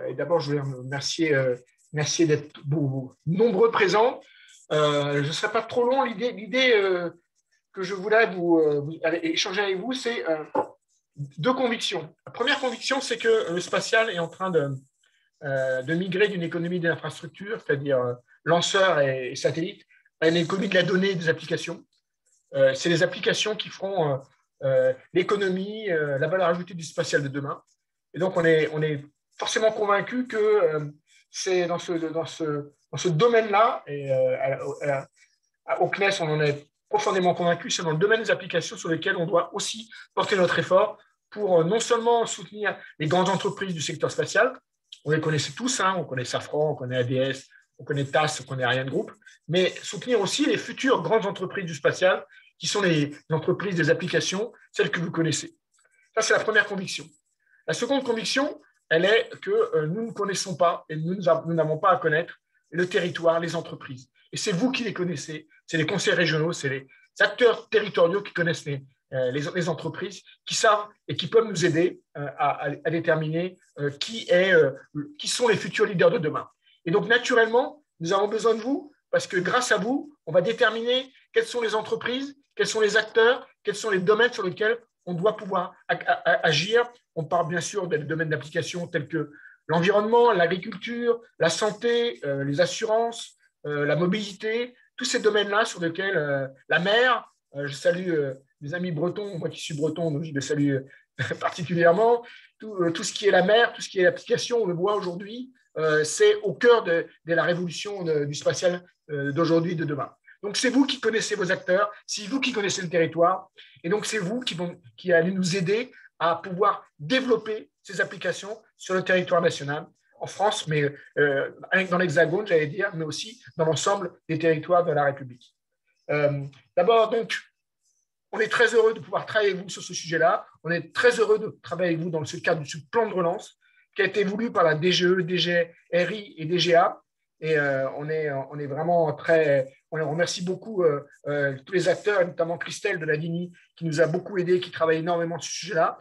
Et d'abord, je voulais remercier d'être nombreux présents. Je ne serai pas trop long. L'idée que je voulais échanger avec vous, c'est deux convictions. La première conviction, c'est que le spatial est en train de migrer d'une économie des infrastructures, c'est-à-dire lanceurs et satellites, à une économie de la donnée et des applications. C'est les applications qui feront l'économie, la valeur ajoutée du spatial de demain. Et donc, on est forcément convaincu que c'est dans ce domaine-là, et au CNES, on en est profondément convaincu, c'est dans le domaine des applications sur lesquelles on doit aussi porter notre effort pour non seulement soutenir les grandes entreprises du secteur spatial, on les connaissait tous, hein, on connaît Safran, on connaît ADS, on connaît TAS, on connaît Ariane Group, mais soutenir aussi les futures grandes entreprises du spatial, qui sont les entreprises des applications, celles que vous connaissez. Ça, c'est la première conviction. La seconde conviction, elle est que nous ne connaissons pas et nous n'avons pas à connaître le territoire, les entreprises. Et c'est vous qui les connaissez, c'est les conseils régionaux, c'est les acteurs territoriaux qui connaissent les entreprises, qui savent et qui peuvent nous aider à déterminer qui sont les futurs leaders de demain. Et donc, naturellement, nous avons besoin de vous parce que grâce à vous, on va déterminer quelles sont les entreprises, quels sont les acteurs, quels sont les domaines sur lesquels on doit pouvoir agir. On parle bien sûr des domaines d'application tels que l'environnement, l'agriculture, la santé, les assurances, la mobilité, tous ces domaines-là sur lesquels la mer, je salue mes amis bretons, moi qui suis breton, donc je les salue particulièrement, tout ce qui est la mer, tout ce qui est l'application, on le voit aujourd'hui, c'est au cœur de la révolution du spatial d'aujourd'hui, de demain. Donc, c'est vous qui connaissez vos acteurs, c'est vous qui connaissez le territoire, et donc c'est vous qui allez nous aider à pouvoir développer ces applications sur le territoire national, en France, mais dans l'Hexagone, j'allais dire, mais aussi dans l'ensemble des territoires de la République. D'abord, donc, on est très heureux de pouvoir travailler avec vous sur ce sujet-là. On est très heureux de travailler avec vous dans ce cadre de ce plan de relance qui a été voulu par la DGE, DGRI et DGA. Et on est vraiment très… On remercie beaucoup tous les acteurs, et notamment Christelle de la DINI, qui nous a beaucoup aidés, qui travaille énormément sur ce sujet-là.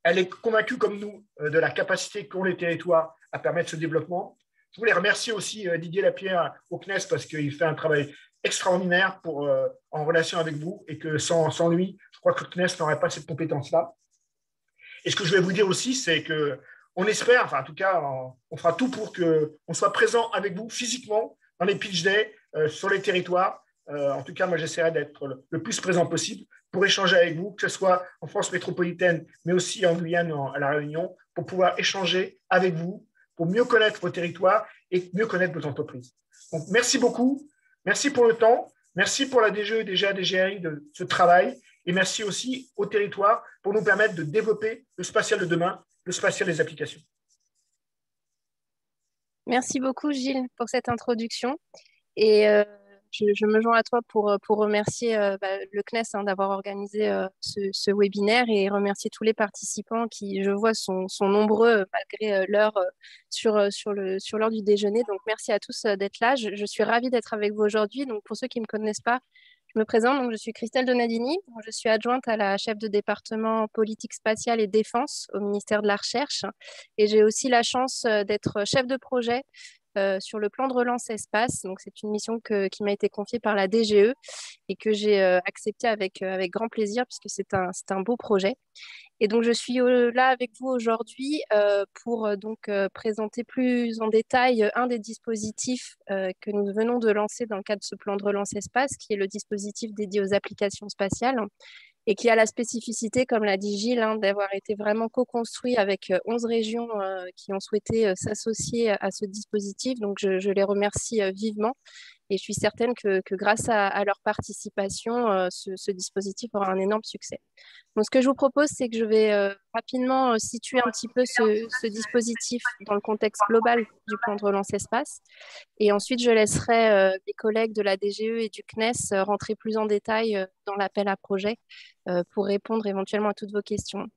Elle est convaincue, comme nous, de la capacité qu'ont les territoires à permettre ce développement. Je voulais remercier aussi Didier Lapierre au CNES parce qu'il fait un travail extraordinaire en relation avec vous et que sans lui, je crois que le CNES n'aurait pas cette compétence-là. Et ce que je vais vous dire aussi, c'est qu'on espère, enfin en tout cas, on fera tout pour qu'on soit présent avec vous physiquement dans les pitch days, sur les territoires. En tout cas, moi, j'essaierai d'être le plus présent possible pour échanger avec vous, que ce soit en France métropolitaine, mais aussi en Guyane, à La Réunion, pour pouvoir échanger avec vous, pour mieux connaître vos territoires et mieux connaître vos entreprises. Donc, merci beaucoup. Merci pour le temps. Merci pour la DGE, DGA, DGRI de ce travail. Et merci aussi au territoire pour nous permettre de développer le spatial de demain, le spatial des applications. Merci beaucoup, Gilles, pour cette introduction. Et je me joins à toi pour remercier le CNES d'avoir organisé ce webinaire et remercier tous les participants qui, je vois, sont nombreux malgré l'heure sur l'heure du déjeuner. Donc, merci à tous d'être là. Je suis ravie d'être avec vous aujourd'hui. Donc, pour ceux qui ne me connaissent pas, je me présente. Donc, je suis Christelle Donadini. Je suis adjointe à la chef de département politique spatiale et défense au ministère de la Recherche. Et j'ai aussi la chance d'être chef de projet sur le plan de relance espace. Donc, c'est une mission qui m'a été confiée par la DGE et que j'ai acceptée avec grand plaisir puisque c'est un beau projet. Et donc, je suis là avec vous aujourd'hui pour présenter plus en détail un des dispositifs que nous venons de lancer dans le cadre de ce plan de relance espace, qui est le dispositif dédié aux applications spatiales et qui a la spécificité, comme l'a dit Gilles, d'avoir été vraiment co-construit avec 11 régions qui ont souhaité s'associer à ce dispositif. Donc, je les remercie vivement. Et je suis certaine que grâce à leur participation, ce dispositif aura un énorme succès. Donc, ce que je vous propose, c'est que je vais rapidement situer un petit peu ce dispositif dans le contexte global du plan de relance espace. Et ensuite, je laisserai mes collègues de la DGE et du CNES rentrer plus en détail dans l'appel à projet pour répondre éventuellement à toutes vos questions.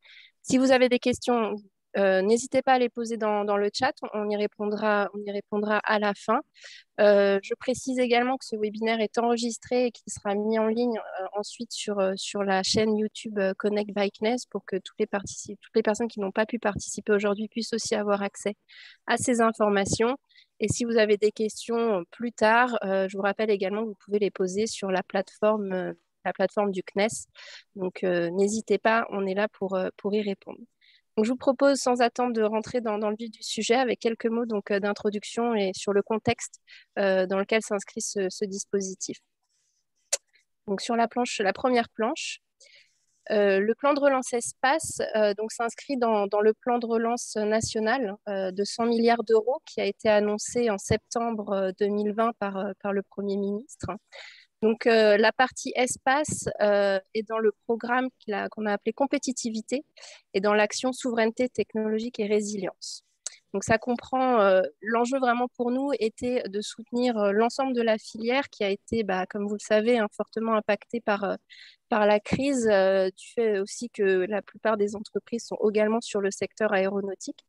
Si vous avez des questions, n'hésitez pas à les poser dans le chat, on y répondra à la fin. Je précise également que ce webinaire est enregistré et qu'il sera mis en ligne ensuite sur la chaîne YouTube Connect by CNES pour que toutes les personnes qui n'ont pas pu participer aujourd'hui puissent aussi avoir accès à ces informations. Et si vous avez des questions plus tard, je vous rappelle également que vous pouvez les poser sur la plateforme du CNES. Donc, n'hésitez pas, on est là pour y répondre. Donc, je vous propose sans attendre de rentrer dans le vif du sujet avec quelques mots d'introduction et sur le contexte dans lequel s'inscrit ce dispositif. Donc, sur la première planche, le plan de relance espace s'inscrit dans le plan de relance national de 100 milliards d'euros qui a été annoncé en septembre 2020 par le Premier ministre. Donc, la partie espace est dans le programme qu'on a appelé compétitivité et dans l'action souveraineté technologique et résilience. Donc, ça comprend, l'enjeu vraiment pour nous était de soutenir l'ensemble de la filière qui a été, comme vous le savez, fortement impactée par la crise, du fait aussi que la plupart des entreprises sont également sur le secteur aéronautique.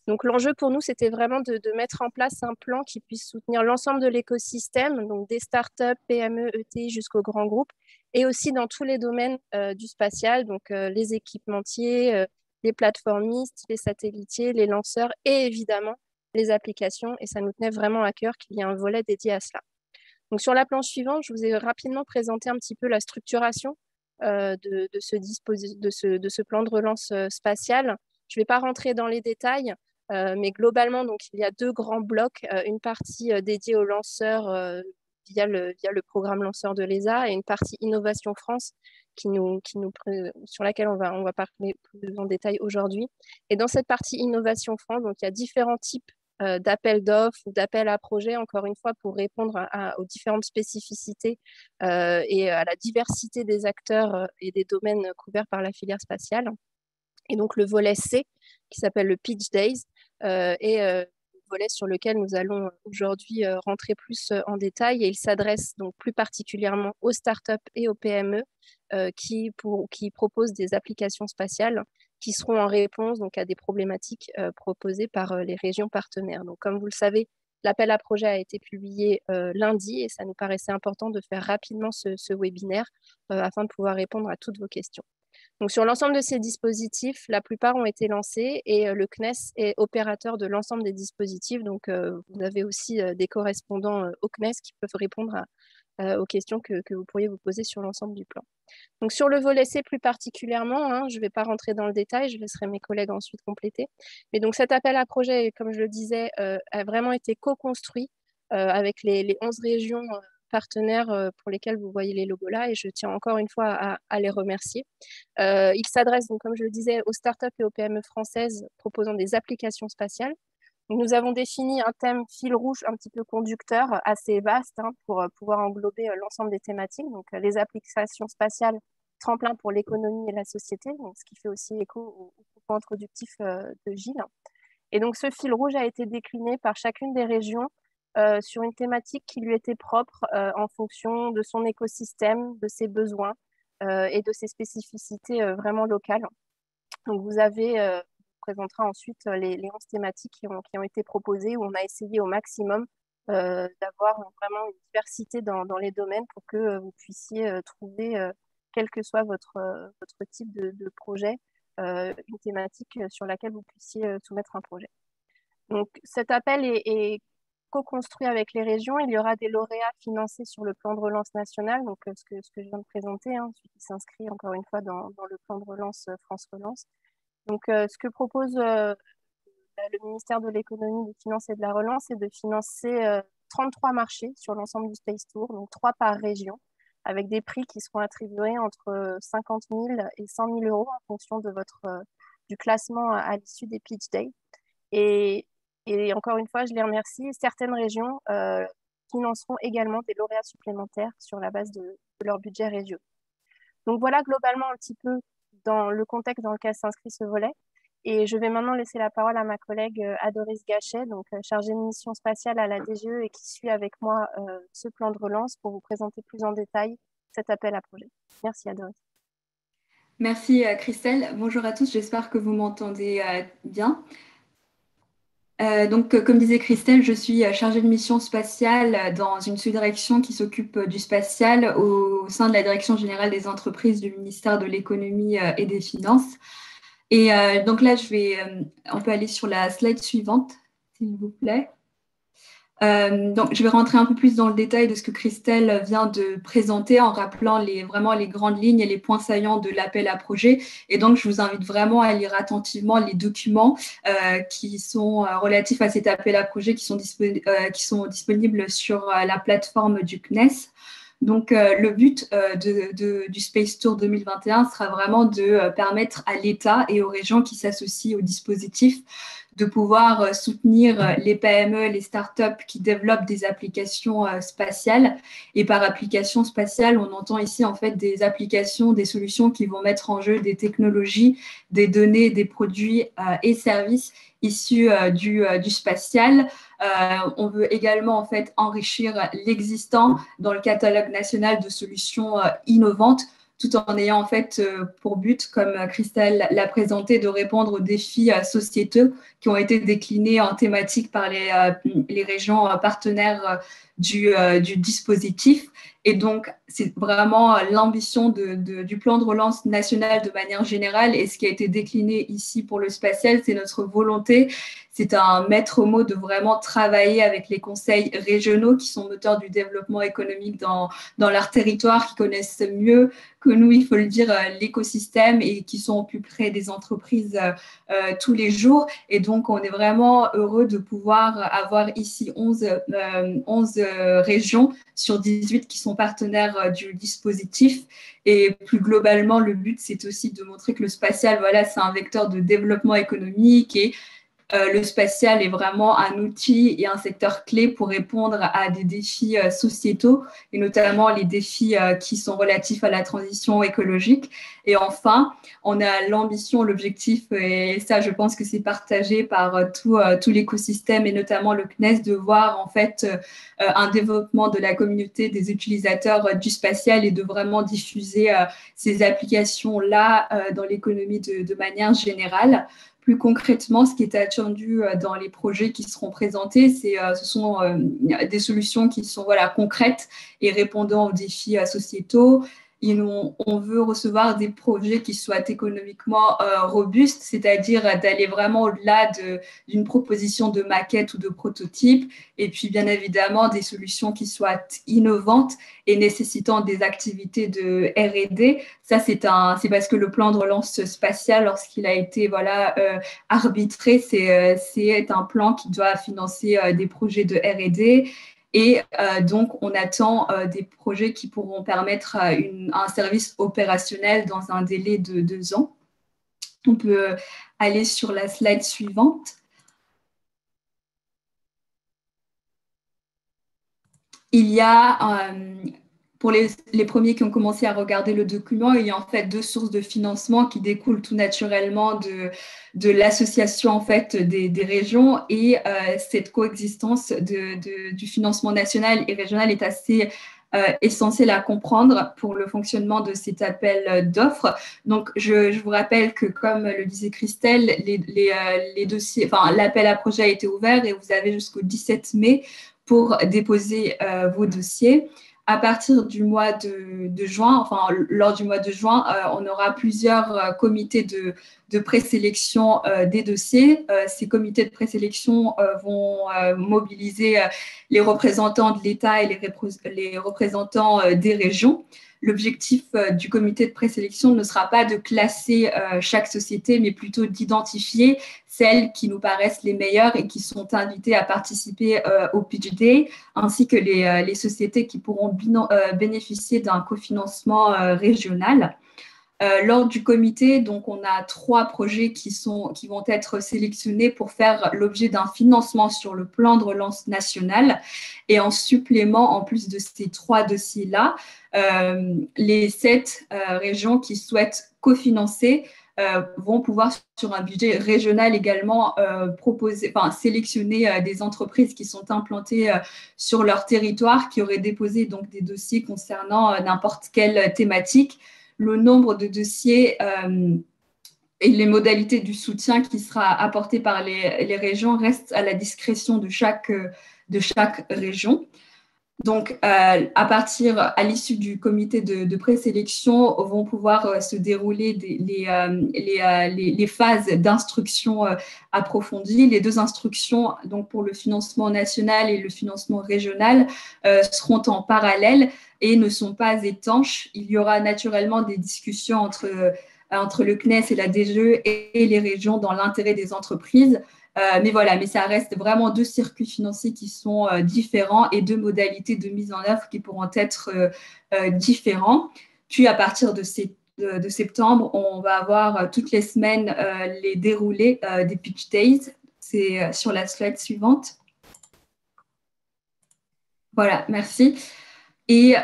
Donc, l'enjeu pour nous, c'était vraiment de mettre en place un plan qui puisse soutenir l'ensemble de l'écosystème, donc des startups, PME, ETI jusqu'aux grands groupes, et aussi dans tous les domaines du spatial, donc les équipementiers, les plateformistes, les satellitiers, les lanceurs et évidemment les applications. Et ça nous tenait vraiment à cœur qu'il y ait un volet dédié à cela. Donc, sur la planche suivante, je vous ai rapidement présenté un petit peu la structuration de ce plan de relance spatial. Je ne vais pas rentrer dans les détails, mais globalement, donc, il y a deux grands blocs. Une partie dédiée aux lanceurs via le programme lanceur de l'ESA et une partie Innovation France sur laquelle on va parler plus en détail aujourd'hui. Et dans cette partie Innovation France, donc, il y a différents types d'appels d'offres ou d'appels à projets, encore une fois, pour répondre aux différentes spécificités et à la diversité des acteurs et des domaines couverts par la filière spatiale. Et donc, le volet C, qui s'appelle le Pitch Days, est le volet sur lequel nous allons aujourd'hui rentrer plus en détail. Et il s'adresse donc plus particulièrement aux startups et aux PME qui proposent des applications spatiales qui seront en réponse donc, à des problématiques proposées par les régions partenaires. Donc, comme vous le savez, l'appel à projet a été publié lundi et ça nous paraissait important de faire rapidement ce webinaire afin de pouvoir répondre à toutes vos questions. Donc, sur l'ensemble de ces dispositifs, la plupart ont été lancés et le CNES est opérateur de l'ensemble des dispositifs. Donc, vous avez aussi des correspondants au CNES qui peuvent répondre aux questions que vous pourriez vous poser sur l'ensemble du plan. Donc, sur le volet C plus particulièrement, je ne vais pas rentrer dans le détail, je laisserai mes collègues ensuite compléter. Mais donc, cet appel à projet, comme je le disais, a vraiment été co-construit avec les 11 régions partenaires pour lesquels vous voyez les logos là, et je tiens encore une fois à les remercier. Il s'adresse, donc, comme je le disais, aux startups et aux PME françaises proposant des applications spatiales. Donc, nous avons défini un thème fil rouge un petit peu conducteur assez vaste pour pouvoir englober l'ensemble des thématiques. Donc, les applications spatiales, tremplin pour l'économie et la société, donc, ce qui fait aussi écho au propos introductif de Gilles. Et donc, ce fil rouge a été décliné par chacune des régions sur une thématique qui lui était propre en fonction de son écosystème, de ses besoins et de ses spécificités vraiment locales. Donc, vous présentera ensuite les 11 thématiques qui ont été proposées, où on a essayé au maximum d'avoir vraiment une diversité dans les domaines pour que vous puissiez trouver, quel que soit votre type de projet, une thématique sur laquelle vous puissiez soumettre un projet. Donc, cet appel est co-construit avec les régions. Il y aura des lauréats financés sur le plan de relance national, donc ce que je viens de présenter, celui qui s'inscrit encore une fois dans le plan de relance France Relance. Donc, ce que propose le ministère de l'économie, des finances et de la relance, c'est de financer 33 marchés sur l'ensemble du Space Tour, donc 3 par région, avec des prix qui seront attribués entre 50 000 et 100 000 euros en fonction de du classement à l'issue des Pitch Days. Et encore une fois, je les remercie. Certaines régions financeront également des lauréats supplémentaires sur la base de leur budget régional. Donc voilà globalement un petit peu dans le contexte dans lequel s'inscrit ce volet. Et je vais maintenant laisser la parole à ma collègue Adoris Gachet, donc chargée de mission spatiale à la DGE et qui suit avec moi ce plan de relance pour vous présenter plus en détail cet appel à projet. Merci Adoris. Merci Christelle. Bonjour à tous, j'espère que vous m'entendez bien. Comme disait Christelle, je suis chargée de mission spatiale dans une sous-direction qui s'occupe du spatial au sein de la Direction générale des entreprises du ministère de l'économie et des finances. Et donc là, on peut aller sur la slide suivante, s'il vous plaît. Donc, je vais rentrer un peu plus dans le détail de ce que Christelle vient de présenter en rappelant vraiment les grandes lignes et les points saillants de l'appel à projet. Et donc, je vous invite vraiment à lire attentivement les documents qui sont relatifs à cet appel à projet qui sont disponibles sur la plateforme du CNES. Donc, le but du Space Tour 2021 sera vraiment de permettre à l'État et aux régions qui s'associent au dispositif de pouvoir soutenir les PME, les startups qui développent des applications spatiales. Et par application spatiale, on entend ici en fait des applications, des solutions qui vont mettre en jeu des technologies, des données, des produits et services issus du spatial. On veut également en fait enrichir l'existant dans le catalogue national de solutions innovantes, tout en ayant en fait pour but, comme Christelle l'a présenté, de répondre aux défis sociétaux qui ont été déclinés en thématiques par les régions partenaires du dispositif. Et donc, c'est vraiment l'ambition du plan de relance national de manière générale. Et ce qui a été décliné ici pour le spatial, c'est notre volonté. C'est un maître mot de vraiment travailler avec les conseils régionaux qui sont moteurs du développement économique dans leur territoire, qui connaissent mieux que nous, il faut le dire, l'écosystème et qui sont au plus près des entreprises tous les jours. Et donc, on est vraiment heureux de pouvoir avoir ici 11 régions sur 18 qui sont partenaires du dispositif. Et plus globalement, le but, c'est aussi de montrer que le spatial, voilà, c'est un vecteur de développement économique et le spatial est vraiment un outil et un secteur clé pour répondre à des défis sociétaux et notamment les défis qui sont relatifs à la transition écologique. Et enfin, on a l'ambition, l'objectif, et ça, je pense que c'est partagé par tout l'écosystème et notamment le CNES, de voir en fait un développement de la communauté des utilisateurs du spatial et de vraiment diffuser ces applications-là dans l'économie de manière générale. Plus concrètement, ce qui est attendu dans les projets qui seront présentés, ce sont des solutions qui sont concrètes et répondant aux défis sociétaux. On veut recevoir des projets qui soient économiquement robustes, c'est-à-dire d'aller vraiment au-delà d'une proposition de maquette ou de prototype, et puis bien évidemment des solutions qui soient innovantes et nécessitant des activités de R&D. Ça, c'est parce que le plan de relance spatial, lorsqu'il a été arbitré, c'est un plan qui doit financer des projets de R&D. Et donc, on attend des projets qui pourront permettre un service opérationnel dans un délai de 2 ans. On peut aller sur la slide suivante. Il y a, pour les premiers qui ont commencé à regarder le document, il y a en fait 2 sources de financement qui découlent tout naturellement de l'association en fait des régions, et cette coexistence du financement national et régional est assez essentielle à comprendre pour le fonctionnement de cet appel d'offres. Donc, je vous rappelle que, comme le disait Christelle, les dossiers, l'appel à projet a été ouvert et vous avez jusqu'au 17 mai pour déposer vos dossiers. À partir du mois de juin, lors du mois de juin, on aura plusieurs comités de présélection des dossiers. Ces comités de présélection vont mobiliser les représentants de l'État et les représentants des régions. L'objectif du comité de présélection ne sera pas de classer chaque société, mais plutôt d'identifier celles qui nous paraissent les meilleures et qui sont invitées à participer au Pitch Day, ainsi que les sociétés qui pourront bénéficier d'un cofinancement régional. Lors du comité, donc, on a 3 projets qui vont être sélectionnés pour faire l'objet d'un financement sur le plan de relance national. Et en supplément, en plus de ces 3 dossiers-là, les 7 régions qui souhaitent cofinancer vont pouvoir, sur un budget régional également, sélectionner des entreprises qui sont implantées sur leur territoire, qui auraient déposé donc des dossiers concernant n'importe quelle thématique. le nombre de dossiers et les modalités du soutien qui sera apporté par les régions restent à la discrétion de chaque région. Donc, à l'issue du comité de présélection, vont pouvoir se dérouler les phases d'instruction approfondie. Les 2 instructions, donc pour le financement national et le financement régional, seront en parallèle et ne sont pas étanches. Il y aura naturellement des discussions entre le CNES et la DGE et les régions dans l'intérêt des entreprises. Mais ça reste vraiment 2 circuits financiers qui sont différents et 2 modalités de mise en œuvre qui pourront être différents. Puis, à partir de septembre, on va avoir toutes les semaines les déroulés des Pitch Days. C'est sur la slide suivante. Voilà, merci. Et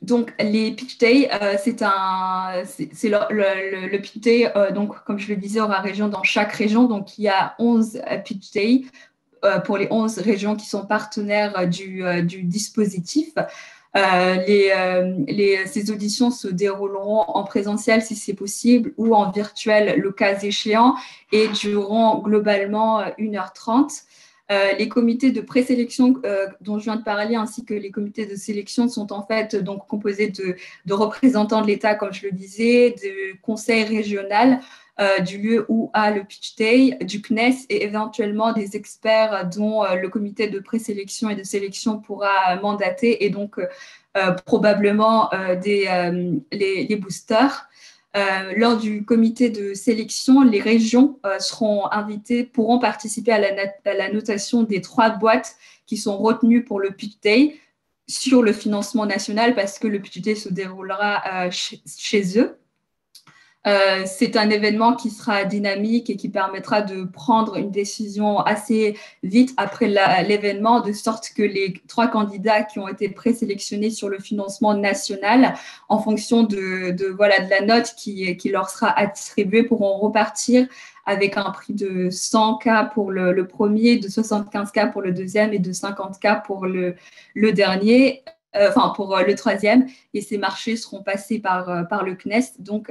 donc, les Pitch Days, c'est le Pitch Day, donc, comme je le disais, aura région dans chaque région. Donc, il y a 11 Pitch Days pour les 11 régions qui sont partenaires du dispositif. Ces auditions se dérouleront en présentiel si c'est possible ou en virtuel le cas échéant et dureront globalement 1h30. Les comités de présélection dont je viens de parler, ainsi que les comités de sélection sont en fait donc composés de représentants de l'État, comme je le disais, du conseil régional, du lieu où a le Pitch Day, du CNES et éventuellement des experts dont le comité de présélection et de sélection pourra mandater et donc probablement les boosters. Lors du comité de sélection, les régions seront invitées, pourront participer à la notation des 3 boîtes qui sont retenues pour le Pitch Day sur le financement national parce que le Pitch Day se déroulera chez eux. C'est un événement qui sera dynamique et qui permettra de prendre une décision assez vite après l'événement, de sorte que les 3 candidats qui ont été présélectionnés sur le financement national, en fonction de la note qui leur sera attribuée, pourront repartir avec un prix de 100K pour le premier, de 75K pour le deuxième et de 50K pour le dernier. Pour le troisième, et ces marchés seront passés par le CNES, donc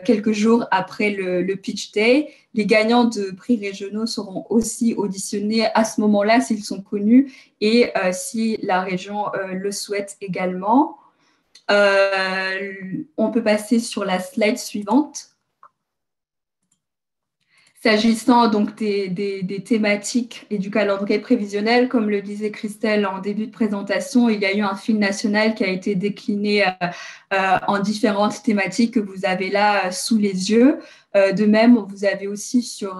quelques jours après le Pitch Day. Les gagnants de prix régionaux seront aussi auditionnés à ce moment-là s'ils sont connus et si la région le souhaite également. On peut passer sur la slide suivante. S'agissant donc des thématiques et du calendrier prévisionnel, comme le disait Christelle en début de présentation, il y a eu un fil national qui a été décliné en différentes thématiques que vous avez là sous les yeux. De même, vous avez aussi sur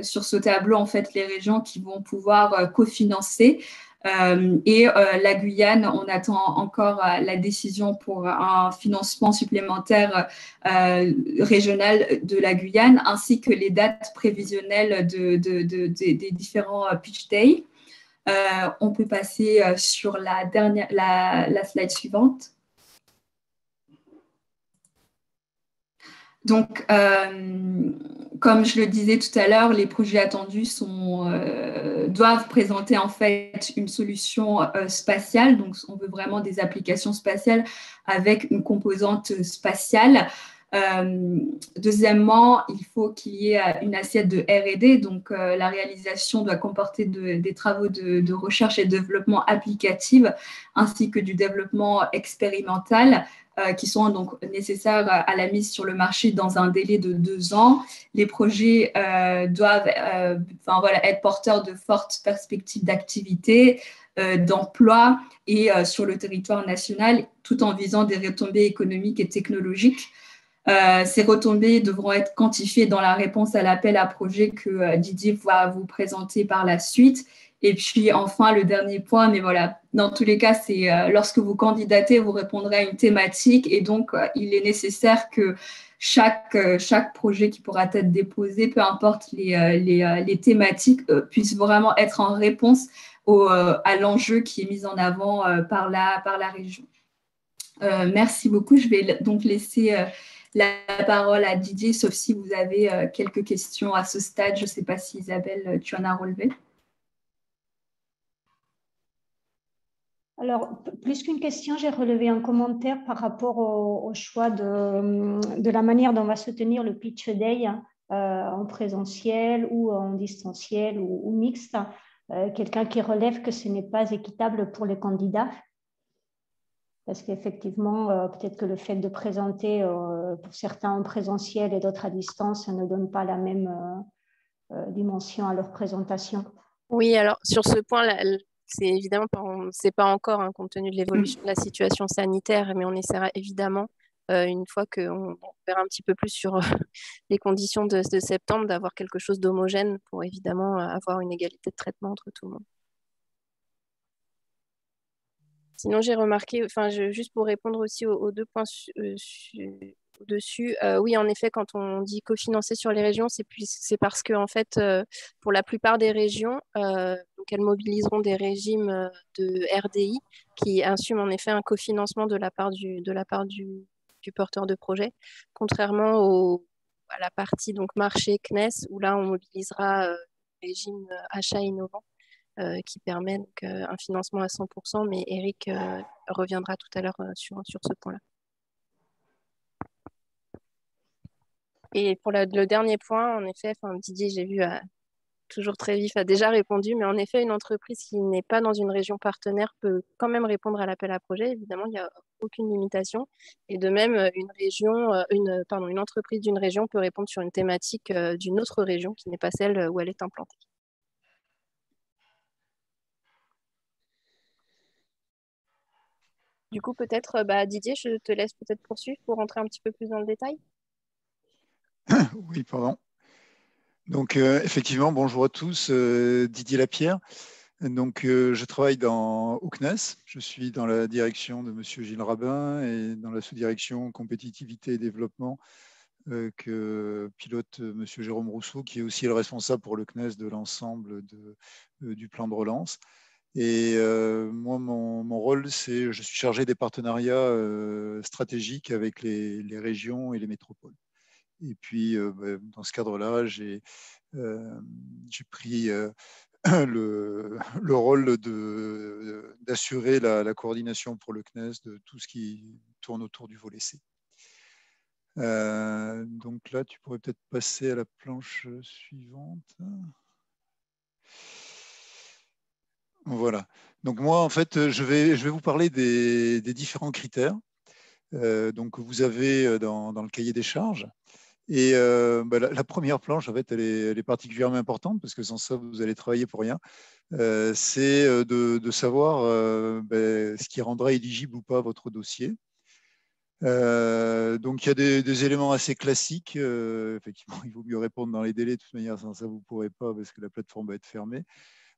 ce tableau en fait les régions qui vont pouvoir cofinancer. La Guyane, on attend encore la décision pour un financement supplémentaire régional de la Guyane, ainsi que les dates prévisionnelles des différents Pitch Day. On peut passer sur la slide suivante. Donc, comme je le disais tout à l'heure, les projets attendus doivent présenter en fait une solution spatiale. Donc, on veut vraiment des applications spatiales avec une composante spatiale. Deuxièmement, il faut qu'il y ait une assiette de R&D. Donc, la réalisation doit comporter des travaux de recherche et développement applicatif ainsi que du développement expérimental. Qui sont donc nécessaires à la mise sur le marché dans un délai de 2 ans. Les projets doivent être porteurs de fortes perspectives d'activité, d'emploi et sur le territoire national, tout en visant des retombées économiques et technologiques. Ces retombées devront être quantifiées dans la réponse à l'appel à projet que Didier va vous présenter par la suite. Et puis enfin, le dernier point, mais voilà, dans tous les cas, c'est lorsque vous candidatez, vous répondrez à une thématique et donc il est nécessaire que chaque projet qui pourra être déposé, peu importe les thématiques, puisse vraiment être en réponse à l'enjeu qui est mis en avant par la région. Merci beaucoup. Je vais donc laisser la parole à Didier, sauf si vous avez quelques questions à ce stade. Je ne sais pas si Isabelle, tu en as relevé. Alors, plus qu'une question, j'ai relevé un commentaire par rapport au choix de la manière dont va se tenir le Pitch Day, en présentiel ou en distanciel ou mixte. Quelqu'un qui relève que ce n'est pas équitable pour les candidats. Parce qu'effectivement, peut-être que le fait de présenter pour certains en présentiel et d'autres à distance ne donne pas la même dimension à leur présentation. Oui, alors sur ce point, c'est évidemment on ne sait pas encore, hein, compte tenu de l'évolution de la situation sanitaire, mais on essaiera évidemment, une fois qu'on verra un petit peu plus sur les conditions de septembre, d'avoir quelque chose d'homogène pour évidemment avoir une égalité de traitement entre tout le monde. Sinon, j'ai remarqué, enfin, juste pour répondre aussi aux deux points au-dessus, oui, en effet, quand on dit cofinancer sur les régions, c'est parce que, en fait, pour la plupart des régions, donc elles mobiliseront des régimes de RDI qui assument en effet un cofinancement de la part du porteur de projet, contrairement à la partie donc marché CNES, où là, on mobilisera régime achat innovant. Qui permet donc, un financement à 100%, mais Eric reviendra tout à l'heure sur ce point-là. Et pour le dernier point, en effet, Didier, j'ai vu, toujours très vif, a déjà répondu, mais en effet, une entreprise qui n'est pas dans une région partenaire peut quand même répondre à l'appel à projet. Évidemment, il n'y a aucune limitation. Et de même, une entreprise d'une région peut répondre sur une thématique d'une autre région qui n'est pas celle où elle est implantée. Du coup, peut-être, Didier, je te laisse peut-être poursuivre pour rentrer un petit peu plus dans le détail. Oui, pardon. Donc, effectivement, bonjour à tous, Didier Lapierre. Donc, je travaille au CNES. Je suis dans la direction de M. Gilles Rabin et dans la sous-direction compétitivité et développement que pilote M. Jérôme Rousseau, qui est aussi le responsable pour le CNES de l'ensemble du plan de relance. Et moi, mon rôle, je suis chargé des partenariats stratégiques avec les régions et les métropoles. Et puis, dans ce cadre-là, j'ai pris le rôle d'assurer la coordination pour le CNES de tout ce qui tourne autour du volet C. Donc là, tu pourrais peut-être passer à la planche suivante. Voilà. Donc moi, en fait, je vais vous parler des différents critères donc, que vous avez dans le cahier des charges. Et la première planche, en fait, elle est particulièrement importante parce que sans ça, vous allez travailler pour rien. C'est de savoir ce qui rendra éligible ou pas votre dossier. Donc, il y a des éléments assez classiques. Effectivement, il vaut mieux répondre dans les délais. De toute manière, sans ça, vous ne pourrez pas parce que la plateforme va être fermée.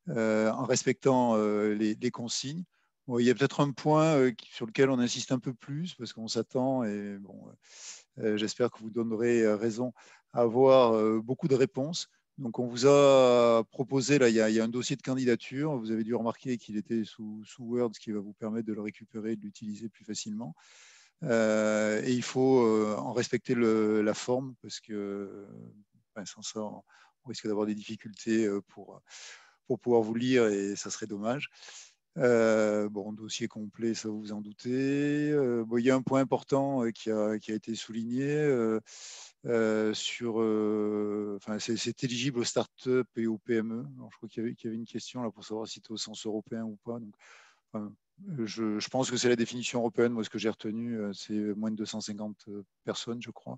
En respectant les consignes. Bon, il y a peut-être un point sur lequel on insiste un peu plus parce qu'on s'attend et bon, j'espère que vous donnerez raison à avoir beaucoup de réponses. Donc, on vous a proposé, là, il y a un dossier de candidature. Vous avez dû remarquer qu'il était sous Word, ce qui va vous permettre de le récupérer et de l'utiliser plus facilement. Et il faut en respecter la forme parce que sans ça, on risque d'avoir des difficultés pour pouvoir vous lire et ça serait dommage. Dossier complet, ça vous vous en doutez. Il y a un point important qui a été souligné c'est éligible aux startups et aux PME. Alors, je crois qu'il y avait une question là pour savoir si c'était au sens européen ou pas. Donc, je pense que c'est la définition européenne. Moi, ce que j'ai retenu, c'est moins de 250 personnes, je crois.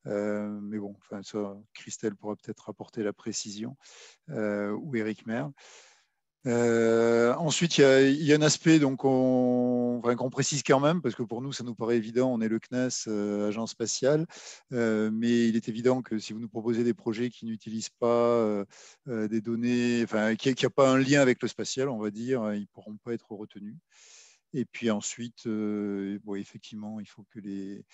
Mais bon, ça, Christelle pourra peut-être apporter la précision, ou Eric Merle. Ensuite, il y a un aspect qu'on précise quand même, parce que pour nous, ça nous paraît évident, on est le CNES, agence spatiale, mais il est évident que si vous nous proposez des projets qui n'utilisent pas des données, qui n'a pas un lien avec le spatial, on va dire, ils ne pourront pas être retenus. Et puis ensuite, effectivement, il faut que les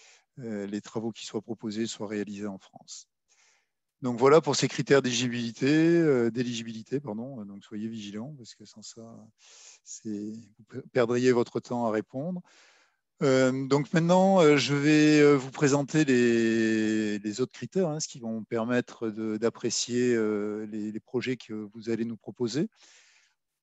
travaux qui soient proposés soient réalisés en France. Donc voilà pour ces critères d'éligibilité, donc soyez vigilants parce que sans ça, vous perdriez votre temps à répondre. Donc maintenant, je vais vous présenter les autres critères, ce qui vont permettre d'apprécier les projets que vous allez nous proposer.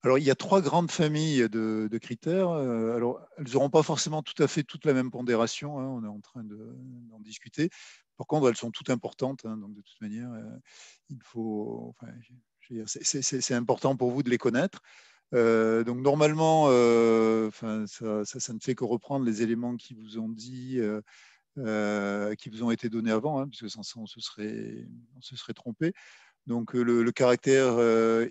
Alors, il y a 3 grandes familles de critères. Alors, elles n'auront pas forcément tout à fait toute la même pondération, hein, on est en train d'en discuter. Par contre, elles sont toutes importantes, hein, donc de toute manière, il faut, enfin, je veux dire, c'est important pour vous de les connaître. Donc, normalement, ça ne fait que reprendre les éléments qui vous ont dit, qui vous ont été donnés avant, hein, puisque sans ça, on se serait trompé. Donc le caractère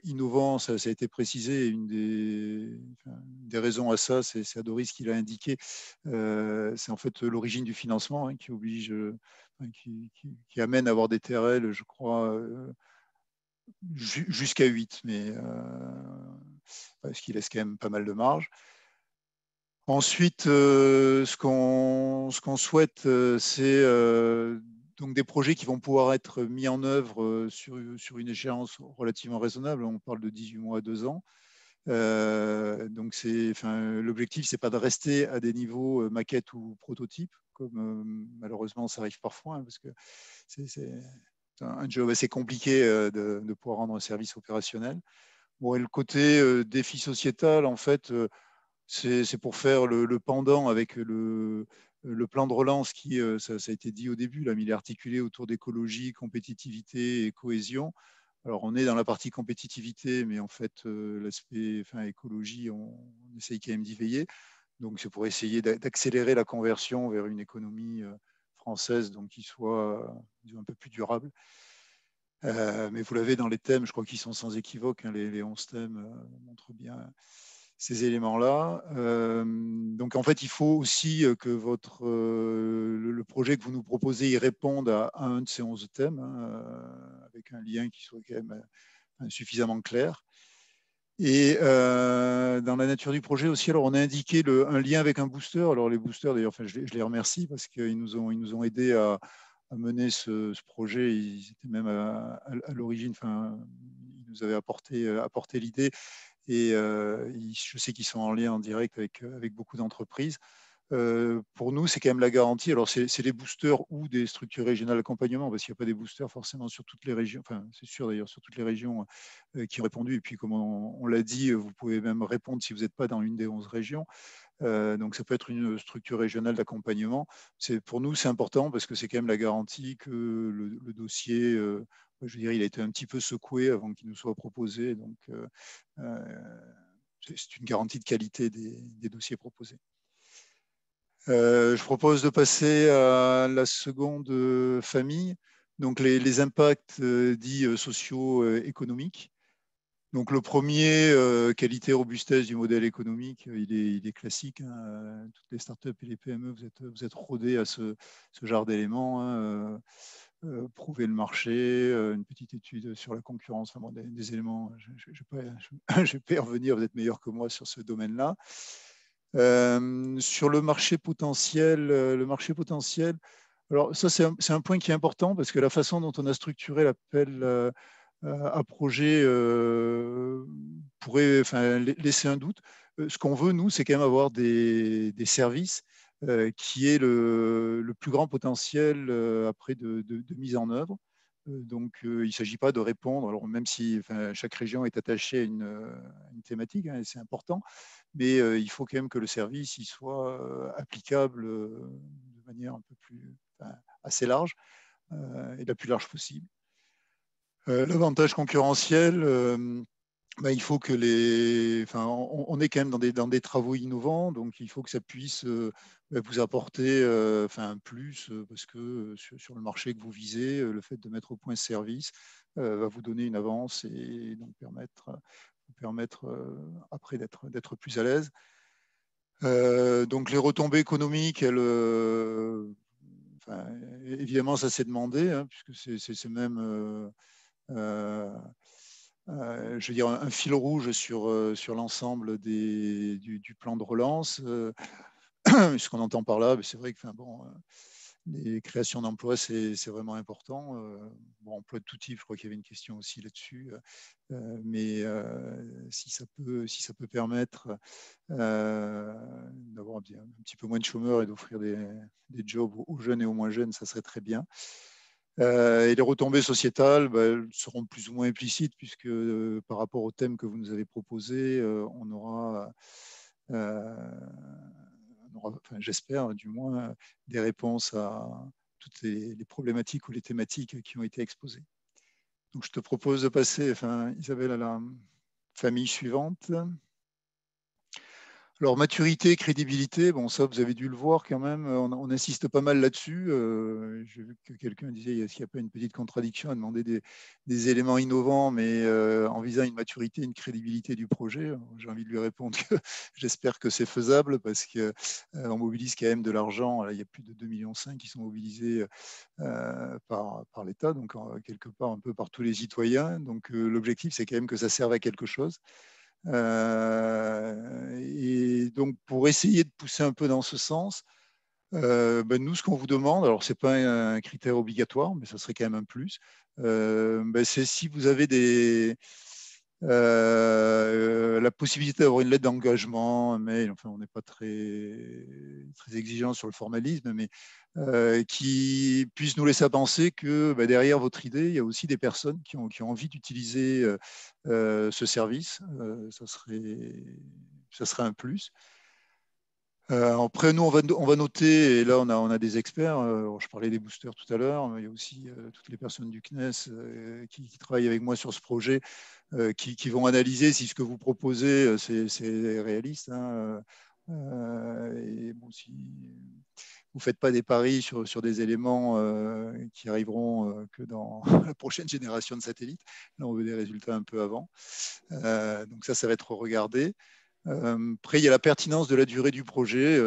innovant, ça a été précisé. Une des raisons à ça, c'est Adoris qui l'a indiqué. C'est en fait l'origine du financement, hein, qui oblige, qui amène à avoir des TRL, je crois, jusqu'à 8, mais ce qui laisse quand même pas mal de marge. Ensuite, ce qu'on souhaite, c'est donc des projets qui vont pouvoir être mis en œuvre sur une échéance relativement raisonnable. On parle de 18 mois à 2 ans. Donc l'objectif, c'est pas de rester à des niveaux maquettes ou prototypes, comme malheureusement ça arrive parfois, hein, parce que c'est un job assez compliqué de pouvoir rendre un service opérationnel. Bon, et le côté défi sociétal, en fait, c'est pour faire le pendant avec le plan de relance qui, ça a été dit au début, là, mais il est articulé autour d'écologie, compétitivité et cohésion. Alors, on est dans la partie compétitivité, mais en fait, l'aspect écologie, on essaye quand même d'y veiller. Donc, c'est pour essayer d'accélérer la conversion vers une économie française, donc qui soit un peu plus durable. Mais vous l'avez dans les thèmes, je crois qu'ils sont sans équivoque, hein, les 11 thèmes montrent bien ces éléments-là. Donc en fait, il faut aussi que le projet que vous nous proposez y réponde à un de ces 11 thèmes, hein, avec un lien qui soit quand même suffisamment clair. Et dans la nature du projet aussi, alors on a indiqué un lien avec un booster. Alors les boosters, d'ailleurs, je les remercie parce qu'ils nous ont aidés à mener ce projet. Ils étaient même à l'origine, ils nous avaient apporté l'idée. Et je sais qu'ils sont en lien en direct avec beaucoup d'entreprises. Pour nous, c'est quand même la garantie. Alors, c'est les boosters ou des structures régionales d'accompagnement, parce qu'il n'y a pas des boosters forcément sur toutes les régions, enfin, c'est sûr d'ailleurs, sur toutes les régions qui ont répondu. Et puis, comme on l'a dit, vous pouvez même répondre si vous n'êtes pas dans une des 11 régions. Donc, ça peut être une structure régionale d'accompagnement. Pour nous, c'est important parce que c'est quand même la garantie que le dossier, je veux dire, il a été un petit peu secoué avant qu'il nous soit proposé. Donc, c'est une garantie de qualité des dossiers proposés. Je propose de passer à la seconde famille, donc les impacts dits socio-économiques. Donc le premier, qualité robustesse du modèle économique, il est classique, hein. Toutes les startups et les PME, vous êtes rodés à ce genre d'éléments, hein. Prouver le marché, une petite étude sur la concurrence, enfin, des éléments, je ne vais pas y revenir, vous êtes meilleur que moi sur ce domaine-là. Sur le marché potentiel, alors ça c'est un point qui est important parce que la façon dont on a structuré l'appel à projet pourrait laisser un doute. Ce qu'on veut, nous, c'est quand même avoir des services qui aient le plus grand potentiel après de mise en œuvre. Donc, il ne s'agit pas de répondre, alors même si chaque région est attachée à une thématique, hein, et c'est important, mais il faut quand même que le service il soit applicable de manière un peu plus, assez large et la plus large possible. L'avantage concurrentiel, il faut que on est quand même dans des travaux innovants, donc il faut que ça puisse vous apporter un plus, parce que sur le marché que vous visez, le fait de mettre au point ce service va vous donner une avance et donc permettre après d'être plus à l'aise. Donc les retombées économiques, évidemment, ça s'est demandé, hein, puisque c'est même je veux dire, un fil rouge sur l'ensemble du plan de relance. Ce qu'on entend par là, c'est vrai que les créations d'emplois, c'est vraiment important. Emploi de tout type, je crois qu'il y avait une question aussi là-dessus. Mais si ça peut permettre d'avoir un petit peu moins de chômeurs et d'offrir des jobs aux jeunes et aux moins jeunes, ça serait très bien. Et les retombées sociétales seront plus ou moins implicites, puisque par rapport au thème que vous nous avez proposé, on aura enfin, j'espère du moins, des réponses à toutes les problématiques ou les thématiques qui ont été exposées. Donc, je te propose de passer, Isabelle, à la famille suivante. Alors, maturité, crédibilité, bon, ça, vous avez dû le voir quand même, on insiste pas mal là-dessus. J'ai vu que quelqu'un disait, est-ce qu'il n'y a pas une petite contradiction à demander des éléments innovants, mais en visant une maturité, une crédibilité du projet? J'ai envie de lui répondre que j'espère que c'est faisable, parce qu'on mobilise quand même de l'argent. Il y a plus de 2,5 millions qui sont mobilisés par l'État, donc quelque part un peu par tous les citoyens. Donc, l'objectif, c'est quand même que ça serve à quelque chose. Et donc, pour essayer de pousser un peu dans ce sens, nous, ce qu'on vous demande, alors ce n'est pas un critère obligatoire, mais ça serait quand même un plus, c'est si vous avez la possibilité d'avoir une lettre d'engagement, un mail, enfin on n'est pas très exigeant sur le formalisme, mais qui puisse nous laisser penser que derrière votre idée, il y a aussi des personnes qui ont envie d'utiliser ce service. Ça serait un plus. Après, nous, on va noter, et là, on a des experts. Je parlais des boosters tout à l'heure, mais il y a aussi toutes les personnes du CNES qui travaillent avec moi sur ce projet, qui vont analyser si ce que vous proposez, c'est réaliste. Et bon, si vous ne faites pas des paris sur des éléments qui arriveront que dans la prochaine génération de satellites, là, on veut des résultats un peu avant. Donc ça va être regardé. Après, il y a la pertinence de la durée du projet.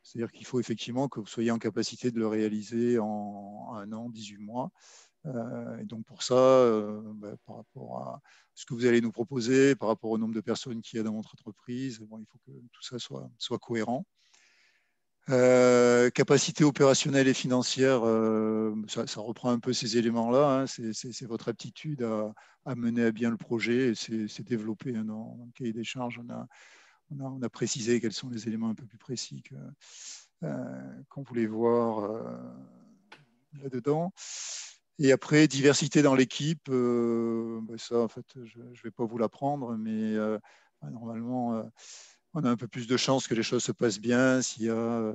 C'est-à-dire qu'il faut effectivement que vous soyez en capacité de le réaliser en 1 an, 18 mois. Et donc pour ça, par rapport à ce que vous allez nous proposer, par rapport au nombre de personnes qu'il y a dans votre entreprise, il faut que tout ça soit cohérent. Capacité opérationnelle et financière, ça reprend un peu ces éléments-là. C'est votre aptitude à mener à bien le projet. C'est développé dans le cahier des charges. On a précisé quels sont les éléments un peu plus précis qu'on voulait voir là-dedans. Et après, diversité dans l'équipe, ça, en fait, je ne vais pas vous l'apprendre, mais normalement, on a un peu plus de chances que les choses se passent bien s'il y a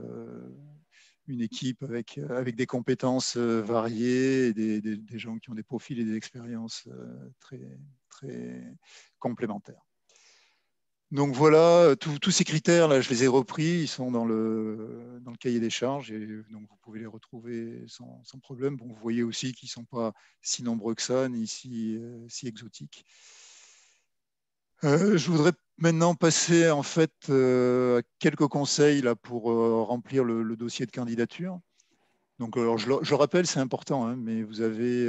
une équipe avec des compétences variées et des gens qui ont des profils et des expériences très, très complémentaires. Donc voilà, tous ces critères-là, je les ai repris, ils sont dans le cahier des charges, et donc vous pouvez les retrouver sans problème. Bon, vous voyez aussi qu'ils ne sont pas si nombreux que ça, ni si exotiques. Je voudrais maintenant passer en fait à quelques conseils là, pour remplir le dossier de candidature. Donc, alors, je le rappelle, c'est important, mais vous avez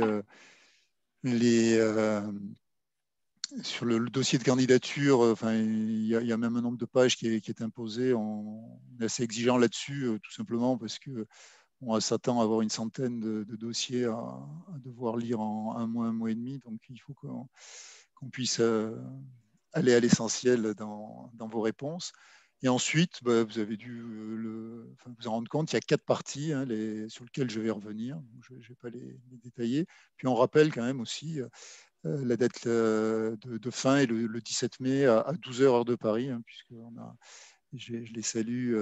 sur le dossier de candidature, il y a même un nombre de pages qui est imposé. On est assez exigeant là-dessus, tout simplement parce qu'on s'attend à avoir une centaine de dossiers à devoir lire en 1 mois, 1 mois et demi. Donc, il faut qu'on puisse aller à l'essentiel dans vos réponses. Et ensuite, vous avez dû vous en rendre compte, il y a 4 parties sur lesquelles je vais revenir. Je ne vais pas les détailler. Puis on rappelle quand même aussi la date de fin est le 17 mai à 12h heure de Paris, puisque je les salue,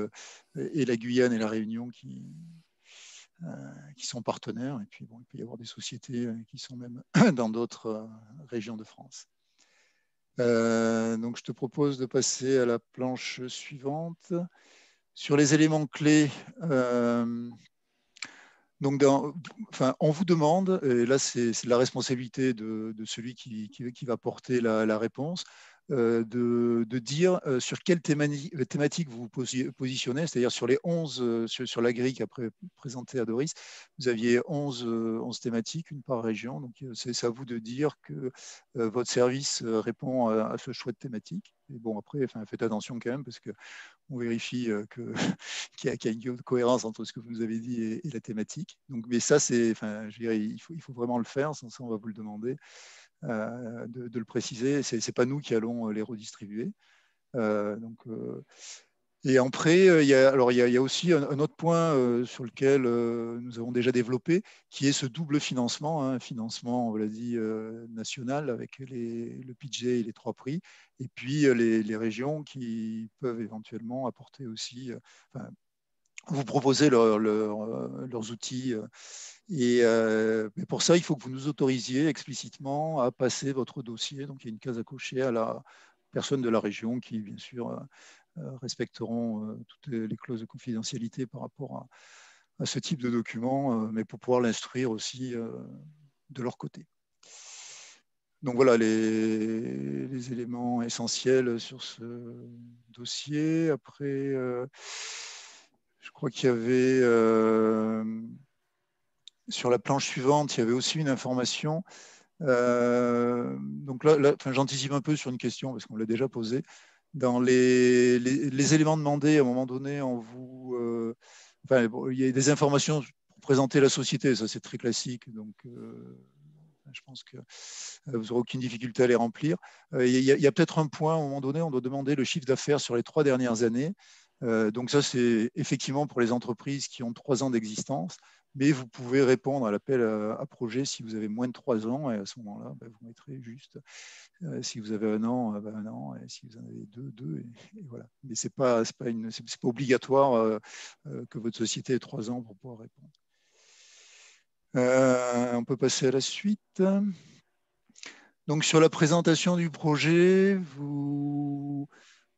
et la Guyane et la Réunion qui sont partenaires. Et puis, bon, il peut y avoir des sociétés qui sont même dans d'autres régions de France. Donc, je te propose de passer à la planche suivante. Sur les éléments clés, donc on vous demande, et là c'est la responsabilité de celui qui va porter la réponse, de dire sur quelle thématique vous vous positionnez, c'est-à-dire sur les 11, sur la grille qu'a présentée à Doris, vous aviez 11 thématiques, une par région, donc c'est à vous de dire que votre service répond à ce choix de thématique. Et bon, après, faites attention quand même, parce qu'on vérifie qu'il y a une cohérence entre ce que vous nous avez dit et la thématique. Donc, mais ça, je dirais, il faut vraiment le faire, sans ça, on va vous le demander. De le préciser, ce n'est pas nous qui allons les redistribuer. Et après, il y a aussi un autre point sur lequel nous avons déjà développé, qui est ce double financement, un financement, on l'a dit, national avec le budget et les 3 prix, et puis les régions qui peuvent éventuellement apporter aussi, vous proposer leurs outils. Mais pour ça, il faut que vous nous autorisiez explicitement à passer votre dossier. Donc, il y a une case à cocher à la personne de la région qui, bien sûr, respecteront toutes les clauses de confidentialité par rapport à ce type de document, mais pour pouvoir l'instruire aussi de leur côté. Donc voilà les éléments essentiels sur ce dossier. Après, je crois qu'il y avait, sur la planche suivante, il y avait aussi une information. Donc là j'anticipe un peu sur une question parce qu'on l'a déjà posée. Dans les éléments demandés, à un moment donné, il y a des informations pour présenter la société, ça c'est très classique, donc je pense que vous n'aurez aucune difficulté à les remplir. Il y a peut-être un point, à un moment donné, on doit demander le chiffre d'affaires sur les 3 dernières années. Donc ça, c'est effectivement pour les entreprises qui ont 3 ans d'existence, mais vous pouvez répondre à l'appel à projet si vous avez moins de 3 ans, et à ce moment-là, vous mettrez juste, si vous avez 1 an, 1 an, et si vous en avez 2, et voilà. Mais ce n'est pas obligatoire que votre société ait 3 ans pour pouvoir répondre. On peut passer à la suite. Donc sur la présentation du projet,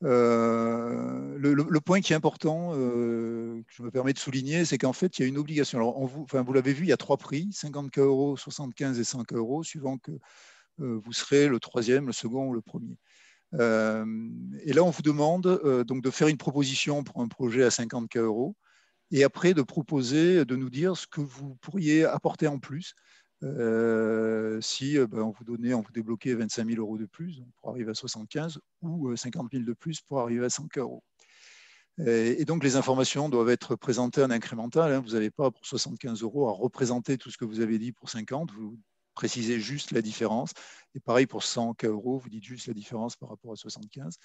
le point qui est important, que je me permets de souligner, c'est qu'en fait, il y a une obligation. Alors, vous l'avez vu, il y a 3 prix, 50 €, 75 et 100 € suivant que vous serez le 3e, le second ou le premier. Et là, on vous demande donc de faire une proposition pour un projet à 50 € et après de proposer, de nous dire ce que vous pourriez apporter en plus. Si on vous débloquez 25 000 € de plus pour arriver à 75 ou 50 000 de plus pour arriver à 100 €. Et donc, les informations doivent être présentées en incrémental. Hein. Vous n'avez pas pour 75 € à représenter tout ce que vous avez dit pour 50. Vous précisez juste la différence. Et pareil pour 100 €, vous dites juste la différence par rapport à 75.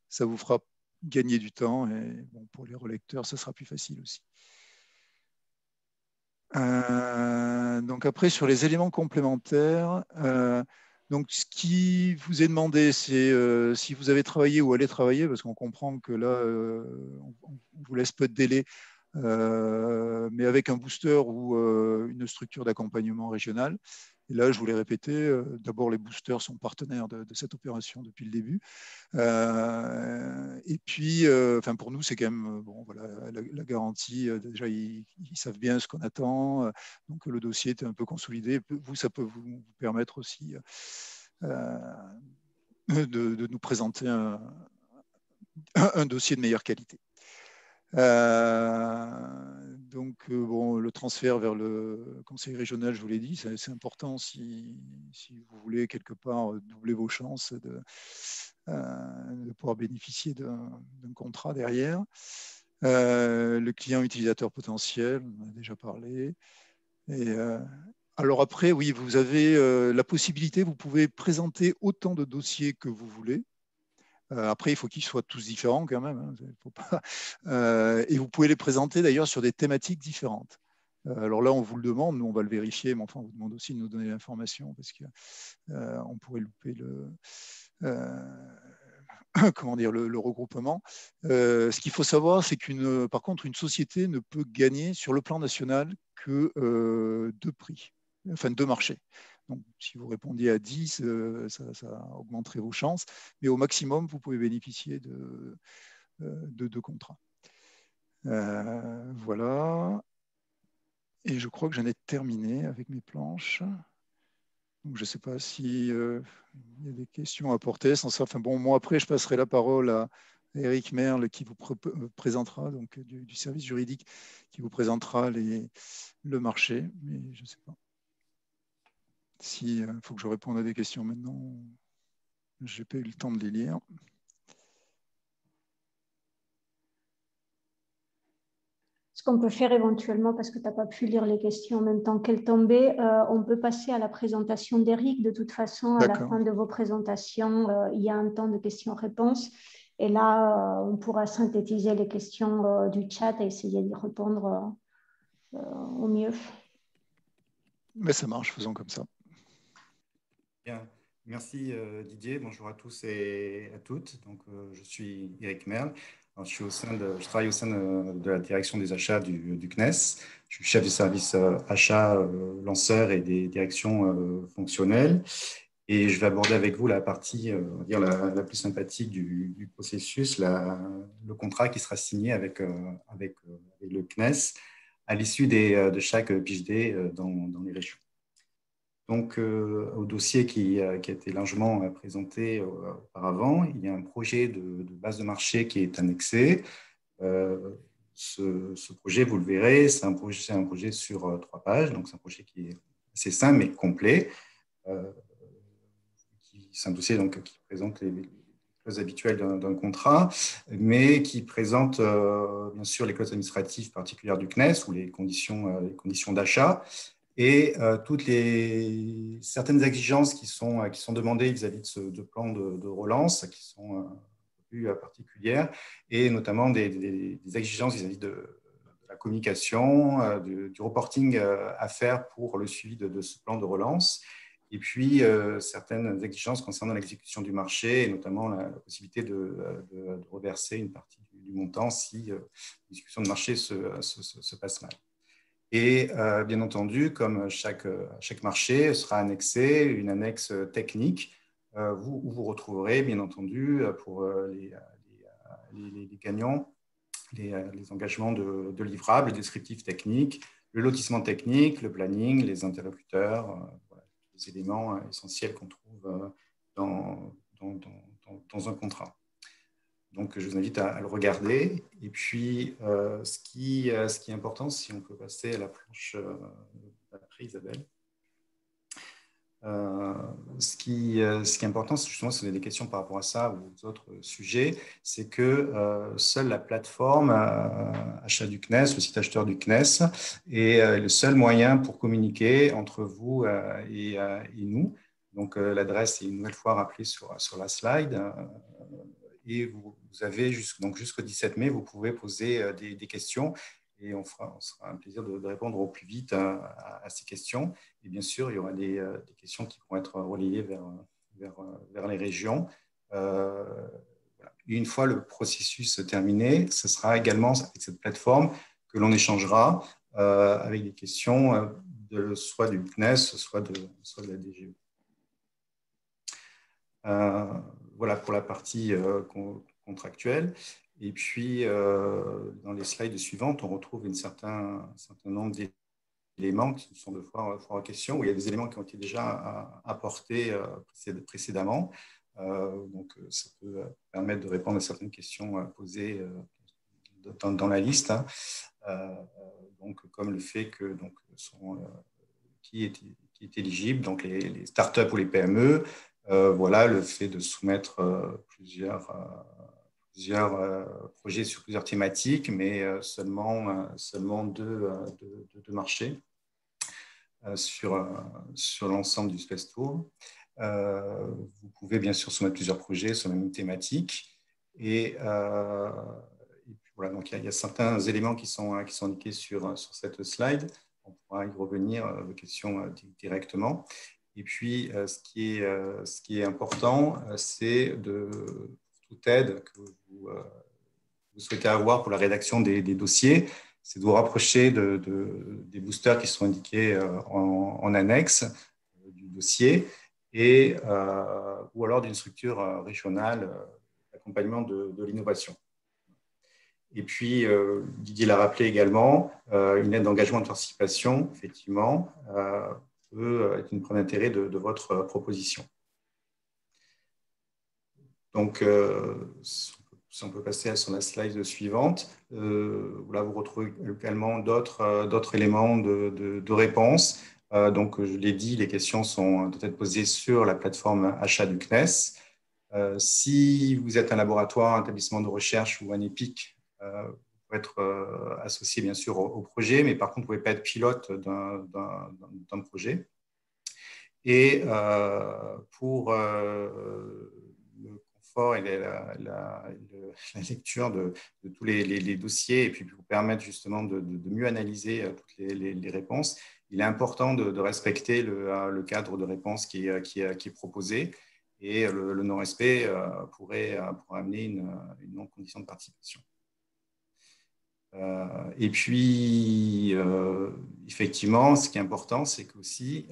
Ça vous fera gagner du temps. Et bon, pour les relecteurs, ça sera plus facile aussi. Donc après, sur les éléments complémentaires, donc ce qui vous est demandé, c'est si vous avez travaillé ou allez travailler, parce qu'on comprend que là, on vous laisse peu de délai, mais avec un booster ou une structure d'accompagnement régional. Et là, je voulais répéter, d'abord, les boosters sont partenaires de cette opération depuis le début. Et puis, pour nous, c'est quand même la garantie. Déjà, ils savent bien ce qu'on attend. Donc, le dossier est un peu consolidé. Vous, ça peut vous permettre aussi de nous présenter un dossier de meilleure qualité. Le transfert vers le conseil régional, je vous l'ai dit, c'est important si vous voulez quelque part doubler vos chances de pouvoir bénéficier d'un contrat derrière. Le client utilisateur potentiel, on en a déjà parlé. Et, alors après, oui, vous avez la possibilité, vous pouvez présenter autant de dossiers que vous voulez. Après, il faut qu'ils soient tous différents quand même. Hein, faut pas... et vous pouvez les présenter d'ailleurs sur des thématiques différentes. Alors là, on vous le demande, nous on va le vérifier, mais enfin, on vous demande aussi de nous donner l'information parce qu'on pourrait louper le regroupement. Ce qu'il faut savoir, c'est par contre, une société ne peut gagner sur le plan national que 2 prix, enfin 2 marchés. Donc, si vous répondiez à 10, ça augmenterait vos chances. Mais au maximum, vous pouvez bénéficier de 2 contrats. Voilà. Et je crois que j'en ai terminé avec mes planches. Donc, je ne sais pas s'il y a des questions à apporter. Sans ça, moi, après, je passerai la parole à Eric Merle qui vous présentera, donc du service juridique, qui vous présentera le marché. Mais je ne sais pas. S'il faut que je réponde à des questions maintenant, je n'ai pas eu le temps de les lire. Ce qu'on peut faire éventuellement, parce que tu n'as pas pu lire les questions en même temps qu'elles tombaient, on peut passer à la présentation d'Eric. De toute façon, à la fin de vos présentations, il y a un temps de questions-réponses. Et là, on pourra synthétiser les questions du chat et essayer d'y répondre au mieux. Mais ça marche, faisons comme ça. Bien. Merci Didier, bonjour à tous et à toutes. Donc, je suis Eric Merle. Alors, je travaille au sein de la direction des achats du CNES. Je suis chef du service achats, lanceurs et des directions fonctionnelles. Et je vais aborder avec vous la partie on va dire la plus sympathique du processus, le contrat qui sera signé avec le CNES à l'issue de chaque PIGD dans les régions. Donc, au dossier qui a été largement présenté auparavant, il y a un projet de base de marché qui est annexé. Ce projet, vous le verrez, c'est un projet sur 3 pages. Donc, c'est un projet qui est assez simple mais complet. C'est un dossier donc, qui présente les clauses habituelles d'un contrat, mais qui présente bien sûr les clauses administratives particulières du CNES ou les conditions d'achat et certaines exigences qui sont demandées vis-à-vis de ce plan de relance, qui sont un peu plus particulières, et notamment des exigences vis-à-vis de la communication, du reporting à faire pour le suivi de ce plan de relance. Et puis, certaines exigences concernant l'exécution du marché, et notamment la possibilité de reverser une partie du montant si l'exécution de marché se passe mal. Et bien entendu, comme chaque marché sera annexé, une annexe technique, où vous retrouverez, bien entendu, pour les gagnants, les engagements de livrables, descriptifs techniques, le lotissement technique, le planning, les interlocuteurs, voilà, les éléments essentiels qu'on trouve dans un contrat. Donc, je vous invite à le regarder. Et puis, ce qui est important, si on peut passer à la planche d'après, Isabelle. Ce qui est important, justement, si vous avez des questions par rapport à ça ou aux autres sujets, c'est que seule la plateforme achat du CNES, le site acheteur du CNES, est le seul moyen pour communiquer entre vous et nous. Donc, l'adresse est une nouvelle fois rappelée sur la slide. Et vous avez jusqu'au 17 mai, vous pouvez poser des questions et on sera un plaisir de répondre au plus vite à ces questions. Et bien sûr, il y aura des questions qui pourront être relayées vers les régions. Voilà. Une fois le processus terminé, ce sera également avec cette plateforme que l'on échangera avec des questions soit du CNES, soit de la DGE. Voilà pour la partie contractuelle. Et puis, dans les slides suivantes, on retrouve un certain nombre d'éléments qui sont de fois en question, où il y a des éléments qui ont été déjà apportés précédemment. Donc, ça peut permettre de répondre à certaines questions posées dans la liste. Donc, comme le fait que qui est éligible, donc les startups ou les PME, voilà, le fait de soumettre plusieurs projets sur plusieurs thématiques, mais seulement deux marchés sur l'ensemble du Space Tour. Vous pouvez bien sûr soumettre plusieurs projets sur la même thématique. Et puis voilà, donc il y a certains éléments qui sont indiqués sur cette slide. On pourra y revenir aux questions directement. Et puis, ce qui est important, c'est toute aide que vous souhaitez avoir pour la rédaction des dossiers, c'est de vous rapprocher des boosters qui sont indiqués en annexe du dossier ou alors d'une structure régionale d'accompagnement de l'innovation. Et puis, Didier l'a rappelé également, une aide d'engagement de participation, effectivement, peut être une preuve d'intérêt de votre proposition. Donc, si on peut passer sur la slide suivante, là, vous retrouvez également d'autres éléments de réponse. Donc, je l'ai dit, les questions doivent être posées sur la plateforme achat du CNES. Si vous êtes un laboratoire, un établissement de recherche ou un EPIC, vous pouvez être associé bien sûr au projet, mais par contre, vous ne pouvez pas être pilote d'un projet. Et pour le transport et la lecture de tous les dossiers et puis vous permettre justement de mieux analyser toutes les réponses, il est important de respecter le cadre de réponse qui est proposé et le non-respect pourrait amener une non-condition de participation. Et puis, effectivement, ce qui est important, c'est que aussi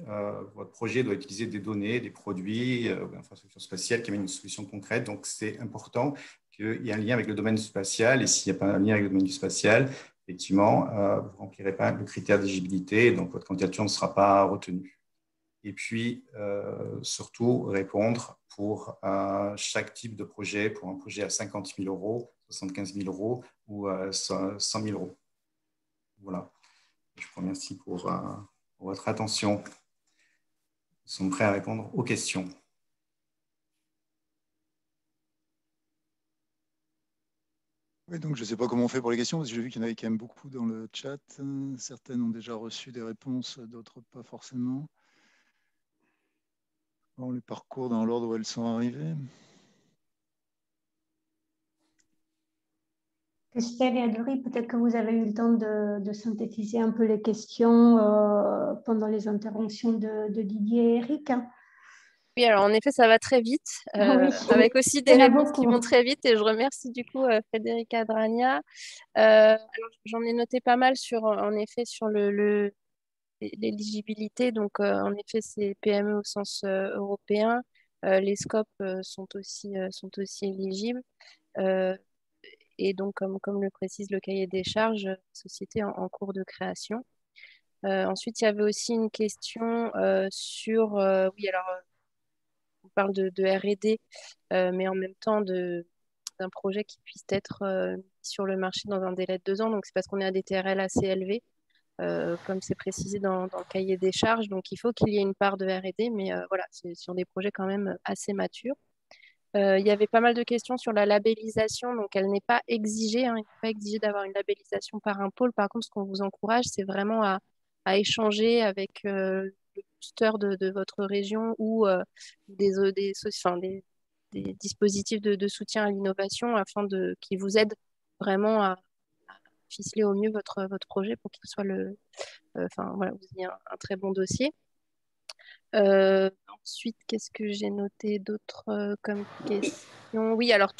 votre projet doit utiliser des données, des produits, une infrastructure spatiale qui amène une solution concrète. Donc, c'est important qu'il y ait un lien avec le domaine spatial. Et s'il n'y a pas un lien avec le domaine du spatial, effectivement, vous ne remplirez pas le critère d'éligibilité, donc votre candidature ne sera pas retenue. Et puis, surtout, répondre pour chaque type de projet, pour un projet à 50 000 €, 75 000 € ou 100 000 €. Voilà. Je vous remercie pour votre attention. Nous sommes prêts à répondre aux questions. Oui, donc je ne sais pas comment on fait pour les questions, parce que j'ai vu qu'il y en avait quand même beaucoup dans le chat. Certaines ont déjà reçu des réponses, d'autres pas forcément. Bon, les parcours dans l'ordre où elles sont arrivées. Estelle et Adori, peut-être que vous avez eu le temps de synthétiser un peu les questions pendant les interventions de Didier et Eric. Oui, alors en effet, ça va très vite, Oui. avec aussi des réponses qui vont très vite. Et je remercie du coup Federica Adragna. Alors, j'en ai noté pas mal en effet, sur l'éligibilité. Donc, en effet, c'est PME au sens européen. Les scopes sont aussi éligibles. Et donc, comme le précise le cahier des charges, société en cours de création. Ensuite, il y avait aussi une question sur, oui, alors, on parle de R&D, mais en même temps d'un projet qui puisse être mis sur le marché dans un délai de 2 ans. Donc, c'est parce qu'on est à des TRL assez élevés, comme c'est précisé dans le cahier des charges. Donc, il faut qu'il y ait une part de R&D, mais voilà, c'est sur des projets quand même assez matures. Il y avait pas mal de questions sur la labellisation, donc elle n'est pas exigée, hein, il n'est pas exigé d'avoir une labellisation par un pôle. Par contre, ce qu'on vous encourage, c'est vraiment à échanger avec le booster de votre région ou des dispositifs de soutien à l'innovation afin qu'ils vous aident vraiment à ficeler au mieux votre projet pour qu'il soit voilà, vous ayez un très bon dossier. Ensuite, qu'est-ce que j'ai noté d'autre comme question? Oui, alors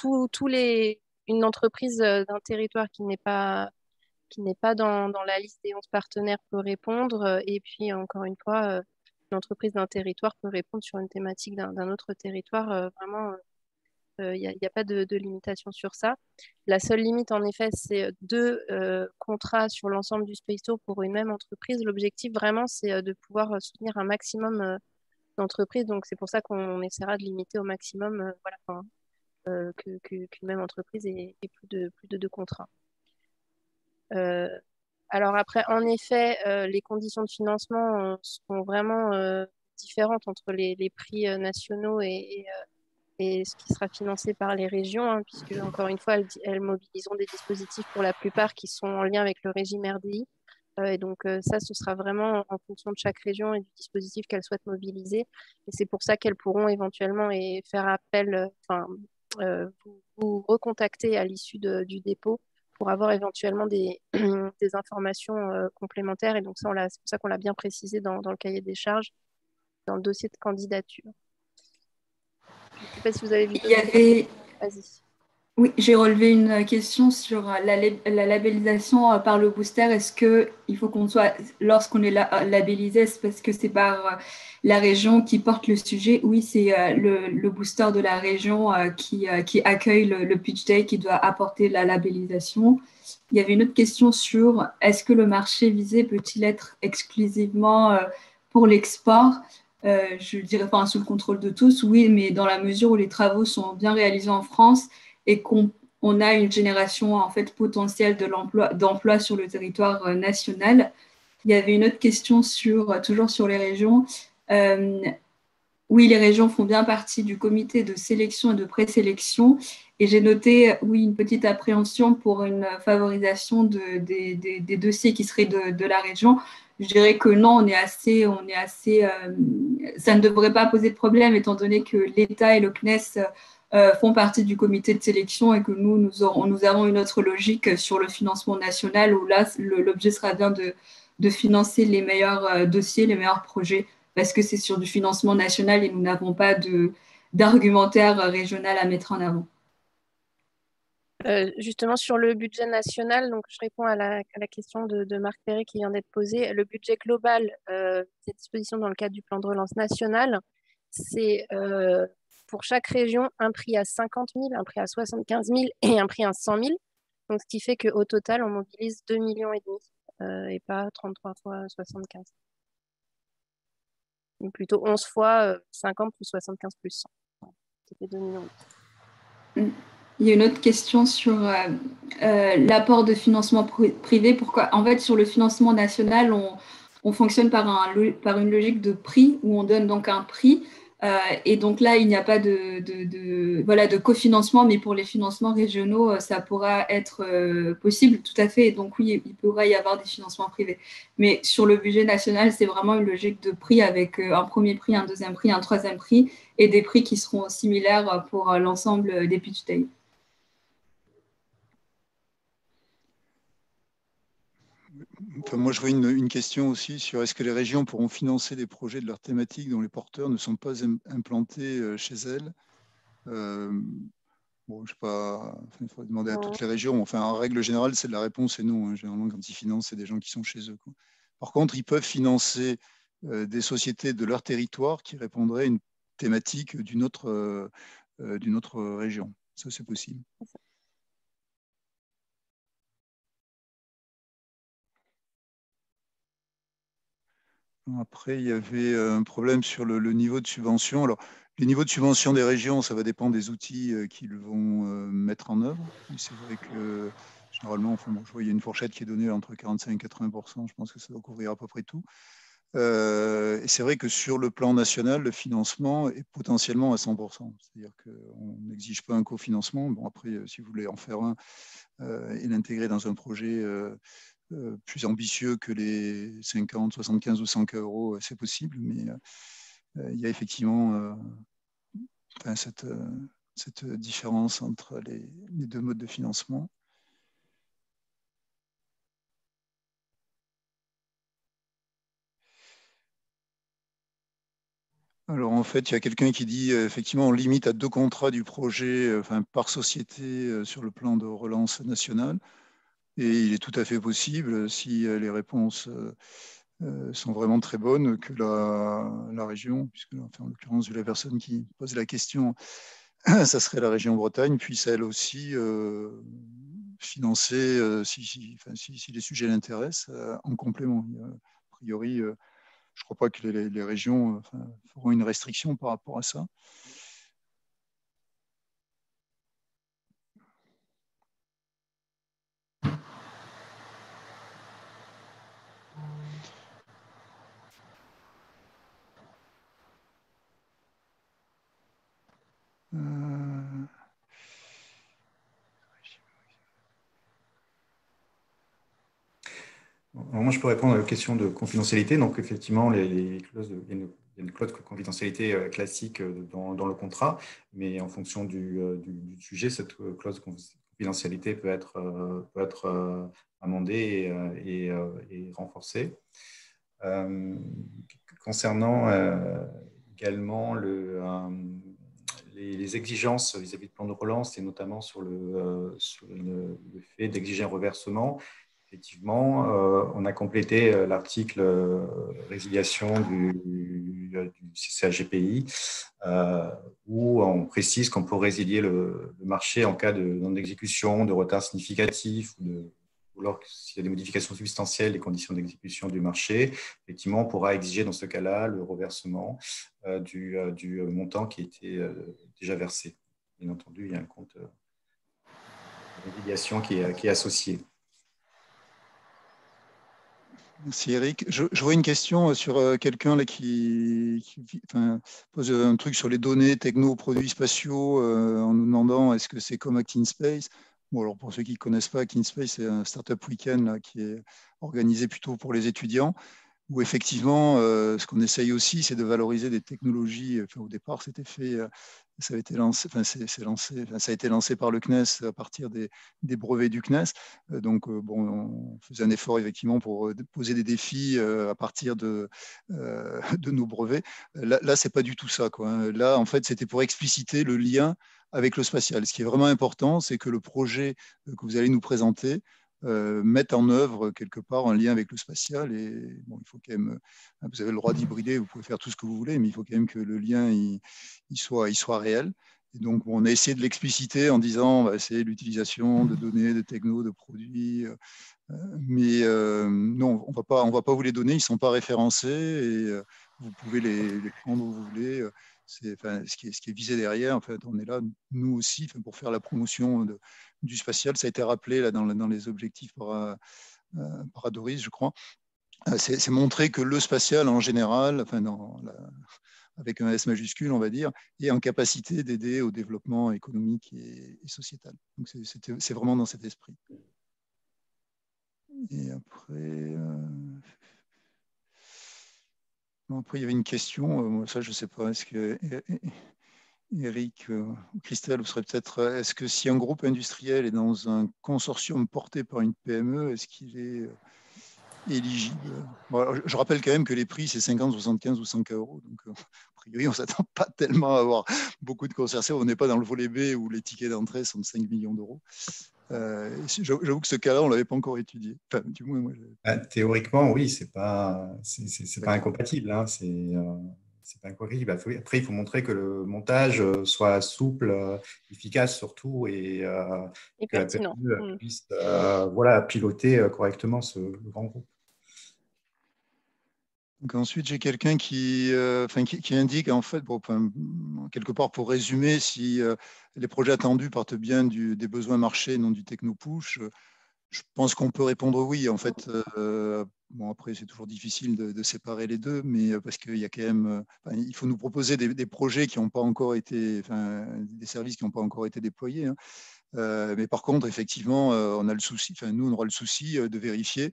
une entreprise d'un territoire qui n'est pas dans la liste des 11 partenaires peut répondre. Et puis, encore une fois, une entreprise d'un territoire peut répondre sur une thématique d'un autre territoire. Vraiment, il n'y a pas de limitation sur ça. La seule limite, en effet, c'est 2 contrats sur l'ensemble du Space Tour pour une même entreprise. L'objectif, vraiment, c'est de pouvoir soutenir un maximum d'entreprises. Donc, c'est pour ça qu'on essaiera de limiter au maximum qu'une même entreprise ait plus de 2 contrats. Alors après, en effet, les conditions de financement sont vraiment différentes entre les prix nationaux et ce qui sera financé par les régions, hein, puisque, encore une fois, elles mobiliseront des dispositifs pour la plupart qui sont en lien avec le régime RDI. Et donc, ça, ce sera vraiment en fonction de chaque région et du dispositif qu'elles souhaitent mobiliser. Et c'est pour ça qu'elles pourront éventuellement faire appel, vous recontacter à l'issue du dépôt pour avoir éventuellement des informations complémentaires. Et donc, c'est pour ça qu'on l'a bien précisé dans le cahier des charges, dans le dossier de candidature. Je ne sais pas si vous avez vu. Vas-y. Oui, j'ai relevé une question sur la labellisation par le booster. Est-ce qu'il faut qu'on soit, lorsqu'on est labellisé, c'est parce que c'est par la région qui porte le sujet? Oui, c'est le booster de la région qui accueille le pitch day qui doit apporter la labellisation. Il y avait une autre question sur est-ce que le marché visé peut-il être exclusivement pour l'export? Je dirais pas sous le contrôle de tous, oui, mais dans la mesure où les travaux sont bien réalisés en France et qu'on a une génération en fait potentielle d'emploi sur le territoire national. Il y avait une autre question toujours sur les régions. Oui, les régions font bien partie du comité de sélection et de présélection. Et j'ai noté, oui, une petite appréhension pour une favorisation des dossiers qui seraient de la région. Je dirais que non, ça ne devrait pas poser de problème étant donné que l'État et le CNES font partie du comité de sélection et que nous avons une autre logique sur le financement national où là, l'objet sera bien de financer les meilleurs dossiers, les meilleurs projets, parce que c'est sur du financement national et nous n'avons pas d'argumentaire régional à mettre en avant. Justement, sur le budget national, donc je réponds à la question de Marc Perret qui vient d'être posée. Le budget global des dispositions dans le cadre du plan de relance national, c'est pour chaque région un prix à 50 000, un prix à 75 000 et un prix à 100 000. Donc, ce qui fait qu'au total, on mobilise 2,5 millions et pas 33 fois 75. Donc, plutôt 11 fois 50 plus 75 plus 100. Ça fait 2,5 millions. Il y a une autre question sur l'apport de financement privé. Pourquoi ? En fait, sur le financement national, on fonctionne par une logique de prix où on donne donc un prix. Et donc là, il n'y a pas de cofinancement, mais pour les financements régionaux, ça pourra être possible, tout à fait. Et donc oui, il pourra y avoir des financements privés. Mais sur le budget national, c'est vraiment une logique de prix avec un premier prix, un deuxième prix, un troisième prix et des prix qui seront similaires pour l'ensemble des pitch days. Enfin, moi, je vois une question aussi sur est-ce que les régions pourront financer des projets de leur thématique dont les porteurs ne sont pas implantés chez elles. Bon, je sais pas, il faudrait demander à toutes les régions. Enfin, en règle générale, la réponse est non. Hein. Généralement, quand ils financent, c'est des gens qui sont chez eux. Quoi. Par contre, ils peuvent financer des sociétés de leur territoire qui répondraient à une thématique d'une autre région. Ça, c'est possible. Après, il y avait un problème sur le niveau de subvention. Alors, les niveaux de subvention des régions, ça va dépendre des outils qu'ils vont mettre en œuvre. C'est vrai que généralement, enfin, bon, je vois, il y a une fourchette qui est donnée entre 45 et 80%. Je pense que ça doit couvrir à peu près tout. Et c'est vrai que sur le plan national, le financement est potentiellement à 100%. C'est-à-dire qu'on n'exige pas un cofinancement. Bon, après, si vous voulez en faire un et l'intégrer dans un projet plus ambitieux que les 50, 75 ou 100 euros, c'est possible, mais il y a effectivement cette différence entre les deux modes de financement. Alors en fait, il y a quelqu'un qui dit effectivement on limite à 2 contrats du projet par société sur le plan de relance nationale. Et il est tout à fait possible, si les réponses sont vraiment très bonnes, que la région, puisque en l'occurrence, vu la personne qui pose la question, ça serait la région Bretagne, puisse elle aussi financer, si les sujets l'intéressent, en complément. A priori, je ne crois pas que les régions feront une restriction par rapport à ça. Alors moi, je peux répondre à la question de confidentialité. Donc, effectivement, les clauses il y a une clause de confidentialité classique dans le contrat, mais en fonction du sujet, cette clause de confidentialité peut être amendée et renforcée. Concernant également les exigences vis-à-vis du plan de relance, et notamment sur le fait d'exiger un reversement, effectivement, on a complété l'article résiliation du CCAGPI où on précise qu'on peut résilier le marché en cas de non-exécution, de retard significatif ou alors s'il y a des modifications substantielles des conditions d'exécution du marché. Effectivement, on pourra exiger dans ce cas-là le reversement du montant qui était déjà versé. Bien entendu, il y a un compte de résiliation qui est associé. Merci Eric. Je vois une question sur quelqu'un là qui pose un truc sur les données techno produits spatiaux en nous demandant est-ce que c'est comme ActinSpace. Bon, alors pour ceux qui ne connaissent pas, ActinSpace, c'est un startup week-end là, qui est organisé plutôt pour les étudiants. où effectivement, ce qu'on essaye aussi, c'est de valoriser des technologies. Enfin, au départ, c'était fait, ça a été lancé, enfin, ça a été lancé par le CNES à partir des brevets du CNES. Donc, bon, on faisait un effort effectivement pour poser des défis à partir de nos brevets. Là, c'est pas du tout ça, quoi, hein. Là, en fait, c'était pour expliciter le lien avec le spatial. Ce qui est vraiment important, c'est que le projet que vous allez nous présenter mettre en œuvre quelque part un lien avec le spatial. Et bon, il faut quand même, vous avez le droit d'hybrider, vous pouvez faire tout ce que vous voulez, mais il faut quand même que le lien il soit réel. Et donc, on a essayé de l'expliciter en disant, bah, c'est l'utilisation de données, de techno, de produits. Mais non, on va pas vous les donner, ils ne sont pas référencés et vous pouvez les prendre où vous voulez. Enfin, ce qui est visé derrière, en fait, on est là, nous aussi, enfin, pour faire la promotion du spatial. Ça a été rappelé là, dans les objectifs par Doris, je crois. C'est montrer que le spatial, en général, enfin, avec un S majuscule, on va dire, est en capacité d'aider au développement économique et sociétal. Donc, c'est vraiment dans cet esprit. Et après, il y avait une question, ça je ne sais pas, est-ce que Eric ou Christelle, vous serez peut-être, est-ce que si un groupe industriel est dans un consortium porté par une PME, est-ce qu'il est éligible? Bon, je rappelle quand même que les prix, c'est 50, 75 ou 100 euros. Donc, a priori, on ne s'attend pas tellement à avoir beaucoup de consortiums. On n'est pas dans le volet B où les tickets d'entrée sont de 5 millions d'euros. J'avoue que ce cas-là, on ne l'avait pas encore étudié. Enfin, du moins, moi, Théoriquement, oui, c'est pas incompatible, hein, c'est pas incompatible. Après, il faut montrer que le montage soit souple, efficace surtout, et que la pertinent. PME puisse piloter correctement le grand groupe. Donc ensuite, j'ai quelqu'un qui indique, en fait, quelque part pour résumer, si les projets attendus partent bien des besoins marchés, non du techno-push. Je pense qu'on peut répondre oui. En fait, bon, après, c'est toujours difficile de séparer les deux, mais parce qu'il y a quand même, il faut nous proposer des projets qui n'ont pas encore été, des services qui n'ont pas encore été déployés, hein. Mais par contre, effectivement, on a le souci, nous, on aura le souci de vérifier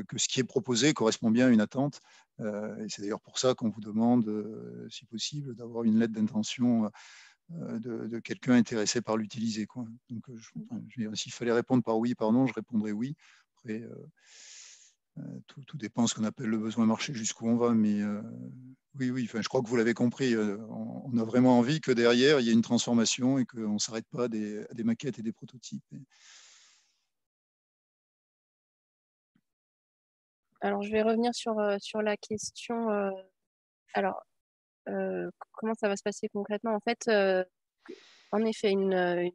que ce qui est proposé correspond bien à une attente. Et c'est d'ailleurs pour ça qu'on vous demande, si possible, d'avoir une lettre d'intention de quelqu'un intéressé par l'utiliser, quoi. Donc, s'il fallait répondre par oui, par non, je répondrais oui. Après, tout dépend de ce qu'on appelle le besoin marché, jusqu'où on va. Mais oui, je crois que vous l'avez compris. On a vraiment envie que derrière, il y ait une transformation et qu'on ne s'arrête pas à des maquettes et des prototypes. Alors, je vais revenir sur la question. Comment ça va se passer concrètement? En fait, en effet, une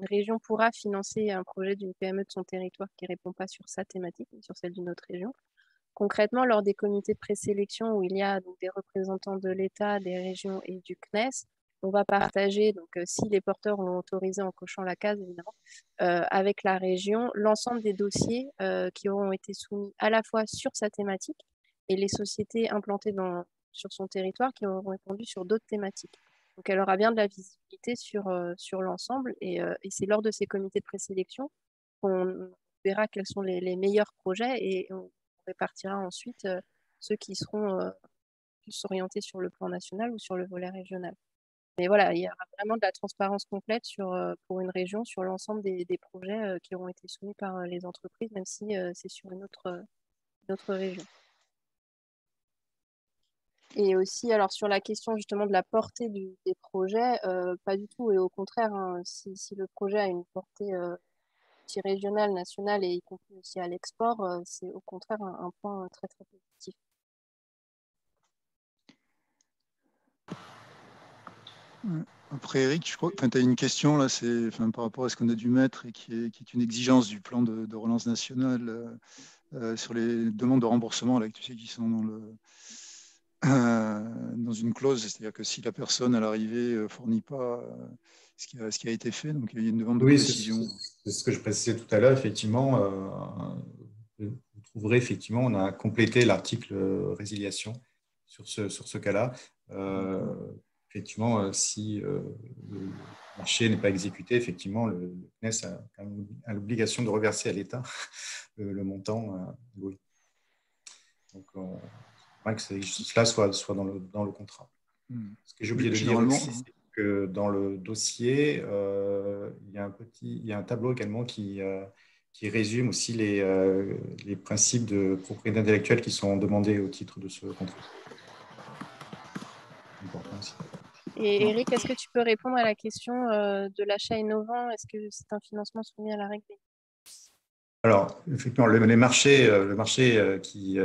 région pourra financer un projet d'une PME de son territoire qui ne répond pas sur sa thématique, mais sur celle d'une autre région. Concrètement, lors des comités de présélection où il y a donc des représentants de l'État, des régions et du CNES, on va partager, donc si les porteurs ont autorisé en cochant la case, évidemment, avec la région, l'ensemble des dossiers qui auront été soumis à la fois sur sa thématique et les sociétés implantées sur son territoire qui auront répondu sur d'autres thématiques. Donc, elle aura bien de la visibilité sur l'ensemble et c'est lors de ces comités de présélection qu'on verra quels sont les meilleurs projets et on répartira ensuite ceux qui seront plus orientés sur le plan national ou sur le volet régional. Mais voilà, il y aura vraiment de la transparence complète pour une région sur l'ensemble des projets qui auront été soumis par les entreprises, même si c'est sur une autre région. Et aussi, alors sur la question justement de la portée des projets, pas du tout, et au contraire, hein, si le projet a une portée régionale, nationale et y compris aussi à l'export, c'est au contraire un point très très positif. Après, Eric, je crois que tu as une question là, c'est par rapport à ce qu'on a dû mettre et qui est une exigence du plan de relance nationale sur les demandes de remboursement là, que tu sais, qui sont dans une clause, c'est-à-dire que si la personne à l'arrivée ne fournit pas ce qui a été fait, donc il y a une demande de précision. C'est ce que je précisais tout à l'heure, effectivement. Vous trouverez, effectivement, on a complété l'article résiliation sur ce cas-là. Effectivement, si le marché n'est pas exécuté, effectivement, le CNES a l'obligation de reverser à l'État le montant loué. Donc, on aimerait que cela soit dans le contrat. Ce que j'ai oublié de dire aussi, c'est que dans le dossier, il y a un tableau également qui résume aussi les principes de propriété intellectuelle qui sont demandés au titre de ce contrat. Important aussi. Et Eric, est-ce que tu peux répondre à la question de l'achat innovant? Est-ce que c'est un financement soumis à la règle des... Alors, effectivement, les marchés, qui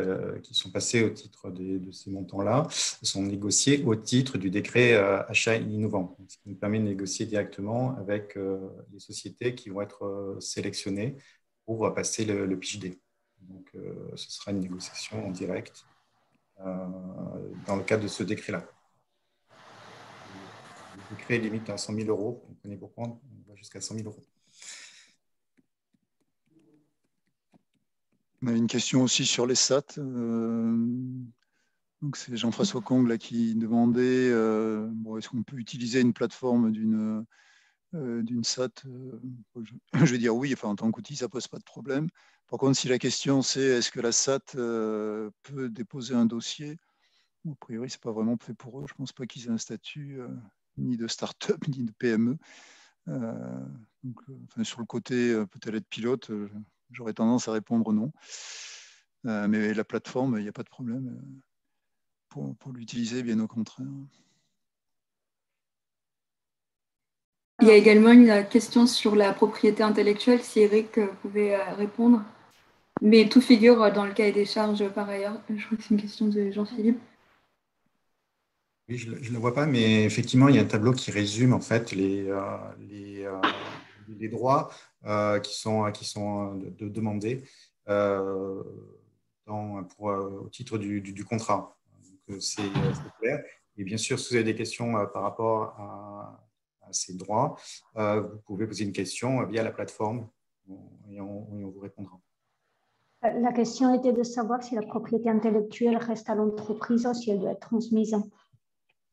sont passés au titre de ces montants-là sont négociés au titre du décret achat innovant, ce qui nous permet de négocier directement avec les sociétés qui vont être sélectionnées pour passer le pitch D. Donc, ce sera une négociation en direct dans le cadre de ce décret-là. Le décret est limite à 100 000 euros. Vous comprenez pourquoi on va jusqu'à 100 000 euros. On a une question aussi sur les SAT. Donc c'est Jean-François Kong là, qui demandait est-ce qu'on peut utiliser une plateforme d'une SAT je vais dire oui, enfin, en tant qu'outil, ça ne pose pas de problème. Par contre, si la question c'est est-ce que la SAT peut déposer un dossier, a priori, ce n'est pas vraiment fait pour eux. Je ne pense pas qu'ils aient un statut ni de start-up ni de PME. Sur le côté peut-elle être pilote, j'aurais tendance à répondre non. Mais la plateforme, il n'y a pas de problème pour l'utiliser, bien au contraire. Il y a également une question sur la propriété intellectuelle, si Eric pouvait répondre. Mais tout figure dans le cahier des charges par ailleurs. Je crois que c'est une question de Jean-Philippe. Oui, je ne le vois pas, mais effectivement, il y a un tableau qui résume en fait les droits qui sont demandés au titre du contrat. C'est clair. Et bien sûr, si vous avez des questions par rapport à ces droits, vous pouvez poser une question via la plateforme et on vous répondra. La question était de savoir si la propriété intellectuelle reste à l'entreprise ou si elle doit être transmise.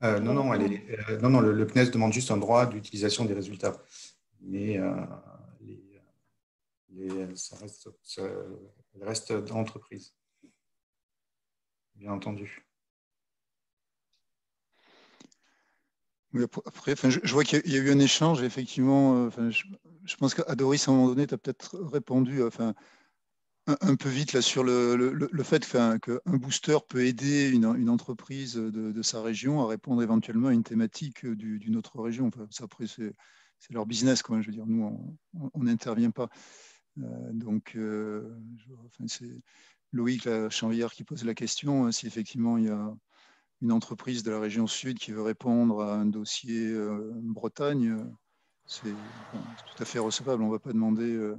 Non, le CNES demande juste un droit d'utilisation des résultats. Mais ça reste dans l'entreprise, bien entendu. Oui, après, je vois qu'il y a eu un échange, effectivement. Je pense qu'à Doris, à un moment donné, tu as peut-être répondu un peu vite là, sur le fait qu'un booster peut aider une entreprise de sa région à répondre éventuellement à une thématique d'une autre région. Ça, après, c'est leur business, quoi. Je veux dire, nous, on n'intervient pas. C'est Loïc Chanvillard qui pose la question, si effectivement il y a une entreprise de la région sud qui veut répondre à un dossier Bretagne, c'est tout à fait recevable. On ne va pas demander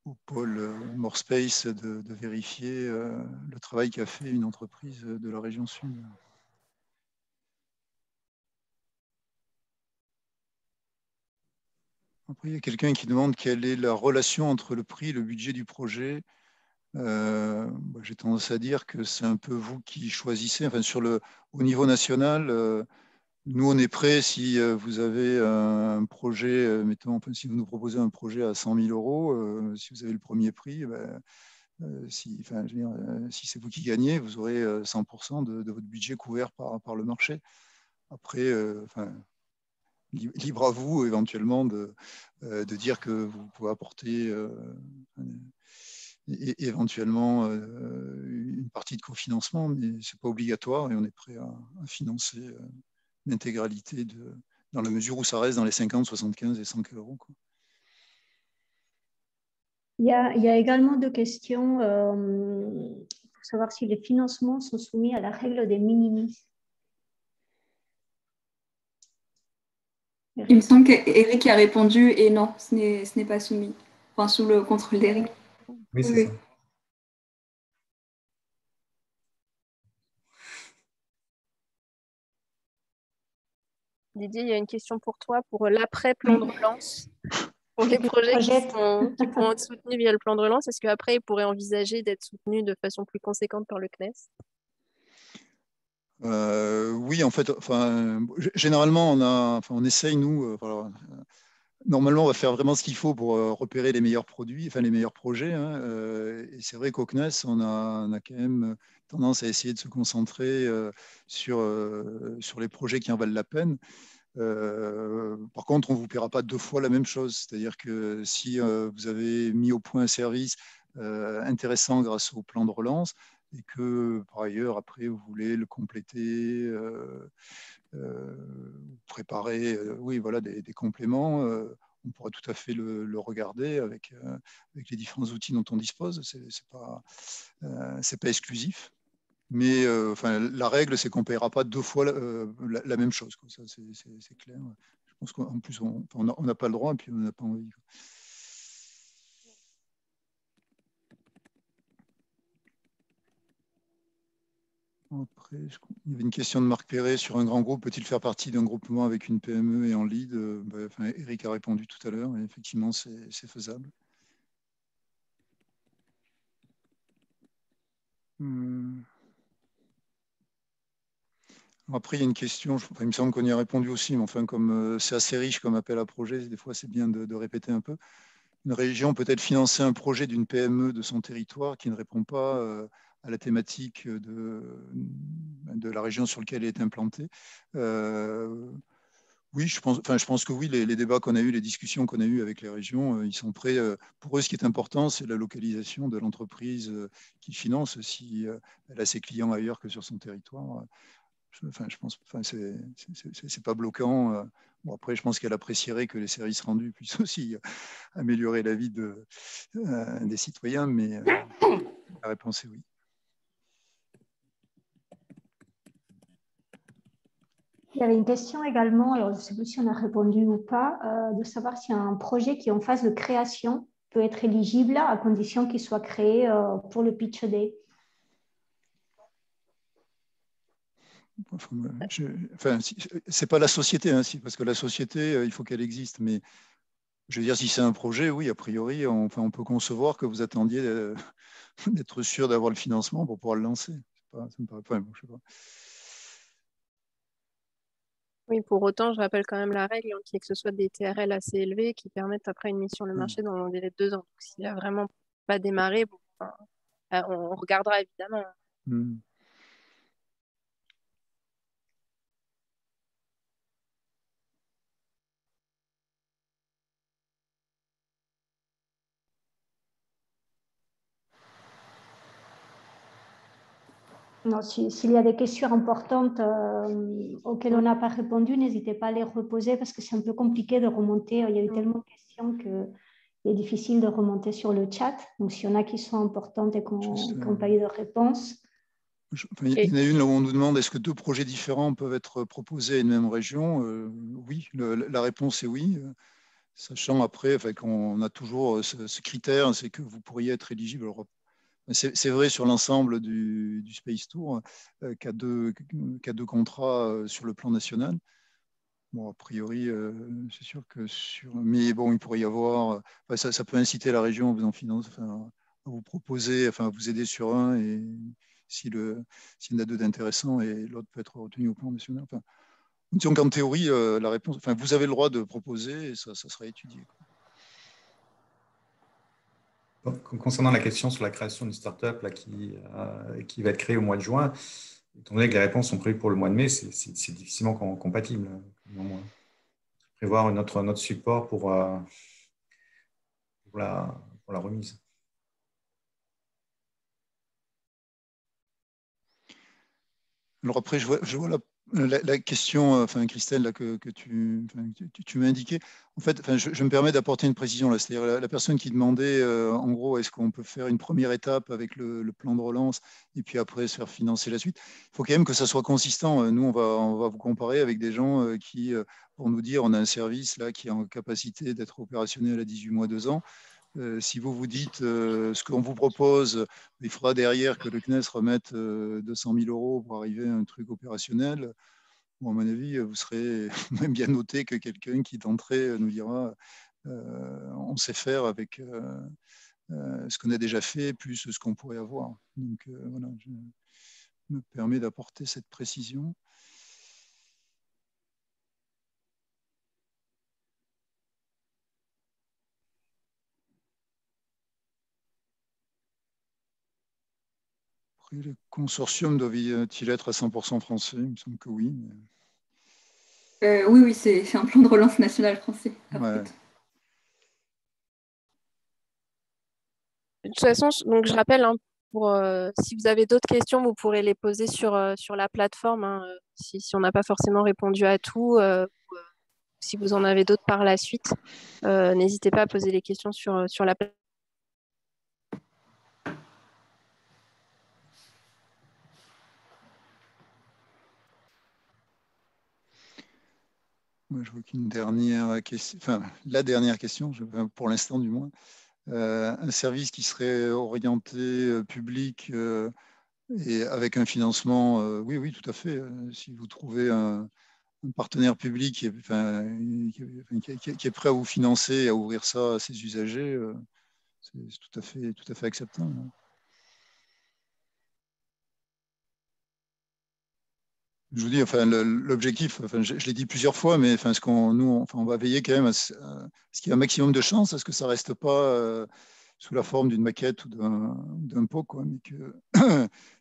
au pôle Morespace de vérifier le travail qu'a fait une entreprise de la région sud. Après, il y a quelqu'un qui demande quelle est la relation entre le prix et le budget du projet. J'ai tendance à dire que c'est un peu vous qui choisissez. Au niveau national, nous, on est prêt si vous avez un projet, si vous nous proposez un projet à 100 000 euros, si vous avez le premier prix, si c'est vous qui gagnez, vous aurez 100% de votre budget couvert par le marché. Après, libre à vous éventuellement de dire que vous pouvez apporter éventuellement une partie de cofinancement, mais ce n'est pas obligatoire et on est prêt à financer l'intégralité dans la mesure où ça reste dans les 50, 75 et 100 euros. Quoi. Il y a également deux questions pour savoir si les financements sont soumis à la règle des minimis. Il me semble qu'Eric a répondu et non, ce n'est pas soumis. Enfin, sous le contrôle d'Eric. Oui, c'est ça. Didier, il y a une question pour toi pour l'après-plan de relance. Pour les projets qui pourront être soutenus via le plan de relance, est-ce qu'après, ils pourraient envisager d'être soutenus de façon plus conséquente par le CNES ? Oui, en fait, généralement, on essaye, nous, normalement, on va faire vraiment ce qu'il faut pour repérer les meilleurs produits, enfin les meilleurs projets. Hein, et c'est vrai qu'au CNES, on a quand même tendance à essayer de se concentrer sur les projets qui en valent la peine. Par contre, on ne vous paiera pas deux fois la même chose. C'est-à-dire que si vous avez mis au point un service intéressant grâce au plan de relance et que par ailleurs, après, vous voulez le compléter, préparer oui, voilà, des compléments, on pourra tout à fait le regarder avec les différents outils dont on dispose. Ce n'est pas exclusif. Mais enfin, la règle, c'est qu'on ne paiera pas deux fois la même chose. Quoi. Ça, c'est clair. Je pense qu'en plus, on n'a pas le droit et puis on n'a pas envie. Quoi. Après, il y avait une question de Marc Perret sur un grand groupe. Peut-il faire partie d'un groupement avec une PME et en lead? Enfin, Eric a répondu tout à l'heure. Et effectivement, c'est faisable. Après, il y a une question, il me semble qu'on y a répondu aussi, mais enfin, comme c'est assez riche comme appel à projet, des fois, c'est bien de répéter un peu. Une région peut-être financer un projet d'une PME de son territoire qui ne répond pas à la thématique de la région sur laquelle elle est implantée. Oui, je pense que oui, les débats qu'on a eus, les discussions qu'on a eues avec les régions, ils sont prêts. Pour eux, ce qui est important, c'est la localisation de l'entreprise qui finance si elle a ses clients ailleurs que sur son territoire. Je pense, c'est pas bloquant. Bon, après, je pense qu'elle apprécierait que les services rendus puissent aussi améliorer la vie des citoyens, mais la réponse est oui. Il y avait une question également, alors je ne sais plus si on a répondu ou pas, de savoir si un projet qui est en phase de création peut être éligible à condition qu'il soit créé pour le Pitch Day. C'est pas la société, hein, parce que la société, il faut qu'elle existe. Mais je veux dire, si c'est un projet, oui, a priori, on peut concevoir que vous attendiez d'être sûr d'avoir le financement pour pouvoir le lancer. Ça me paraît pas, bon, je sais pas. Oui, pour autant, je rappelle quand même la règle, hein, qui est que ce soit des TRL assez élevés qui permettent après une mise sur le marché dans un délai de 2 ans. Donc, s'il n'a vraiment pas démarré, bon, enfin, on regardera évidemment. Non, s'il y a des questions importantes auxquelles on n'a pas répondu, n'hésitez pas à les reposer parce que c'est un peu compliqué de remonter. Il y a eu tellement de questions qu'il est difficile de remonter sur le chat. Donc, s'il y en a qui sont importantes et qui n'ont pas eu de réponse. Il y en a une là où on nous demande est-ce que deux projets différents peuvent être proposés à une même région? Oui, la réponse est oui. Sachant après qu'on a toujours ce critère, c'est que vous pourriez être éligible. Alors, c'est vrai sur l'ensemble du Space Tour, qu'à deux contrats sur le plan national. Bon, a priori, c'est sûr que mais bon, il pourrait y avoir. Ça peut inciter la région à vous en financer, à vous proposer, à vous aider sur un, et s'il y en a deux d'intéressants, et l'autre peut être retenu au plan national. Donc en théorie, la réponse, vous avez le droit de proposer et ça sera étudié. Concernant la question sur la création d'une start-up qui va être créée au mois de juin, étant donné que les réponses sont prévues pour le mois de mai, c'est difficilement compatible. Prévoir notre support pour la remise. Alors après, je vois la question, Christelle, là, que tu m'as indiqué. En fait, je me permets d'apporter une précision là. C'est-à-dire la personne qui demandait, en gros, est-ce qu'on peut faire une première étape avec le plan de relance et puis après se faire financer la suite. Il faut quand même que ça soit consistant. Nous, on va vous comparer avec des gens qui vont nous dire on a un service là qui est en capacité d'être opérationnel à 18 mois, 2 ans. Si vous vous dites ce qu'on vous propose, il faudra derrière que le CNES remette 200 000 € pour arriver à un truc opérationnel. Bon, à mon avis, vous serez même bien noté que quelqu'un qui d'entrée nous dira on sait faire avec ce qu'on a déjà fait, plus ce qu'on pourrait avoir. Donc voilà, je me permets d'apporter cette précision. Après, les consortiums doivent-ils être à 100% français? Il me semble que oui. Oui, c'est un plan de relance national français. Ouais. De toute façon, donc je rappelle, hein, si vous avez d'autres questions, vous pourrez les poser sur la plateforme, hein, si on n'a pas forcément répondu à tout, si vous en avez d'autres par la suite, n'hésitez pas à poser les questions sur la plateforme. Moi, je vois qu'une dernière question, enfin la dernière question, pour l'instant du moins, un service qui serait orienté public et avec un financement, oui, oui, tout à fait. Si vous trouvez un partenaire public qui est prêt à vous financer et à ouvrir ça à ses usagers, c'est tout à fait acceptable. Je vous dis, enfin, l'objectif, enfin, je l'ai dit plusieurs fois, mais enfin, on va veiller quand même à ce qu'il y ait un maximum de chances, à ce que ça ne reste pas sous la forme d'une maquette ou d'un pot, quoi, mais que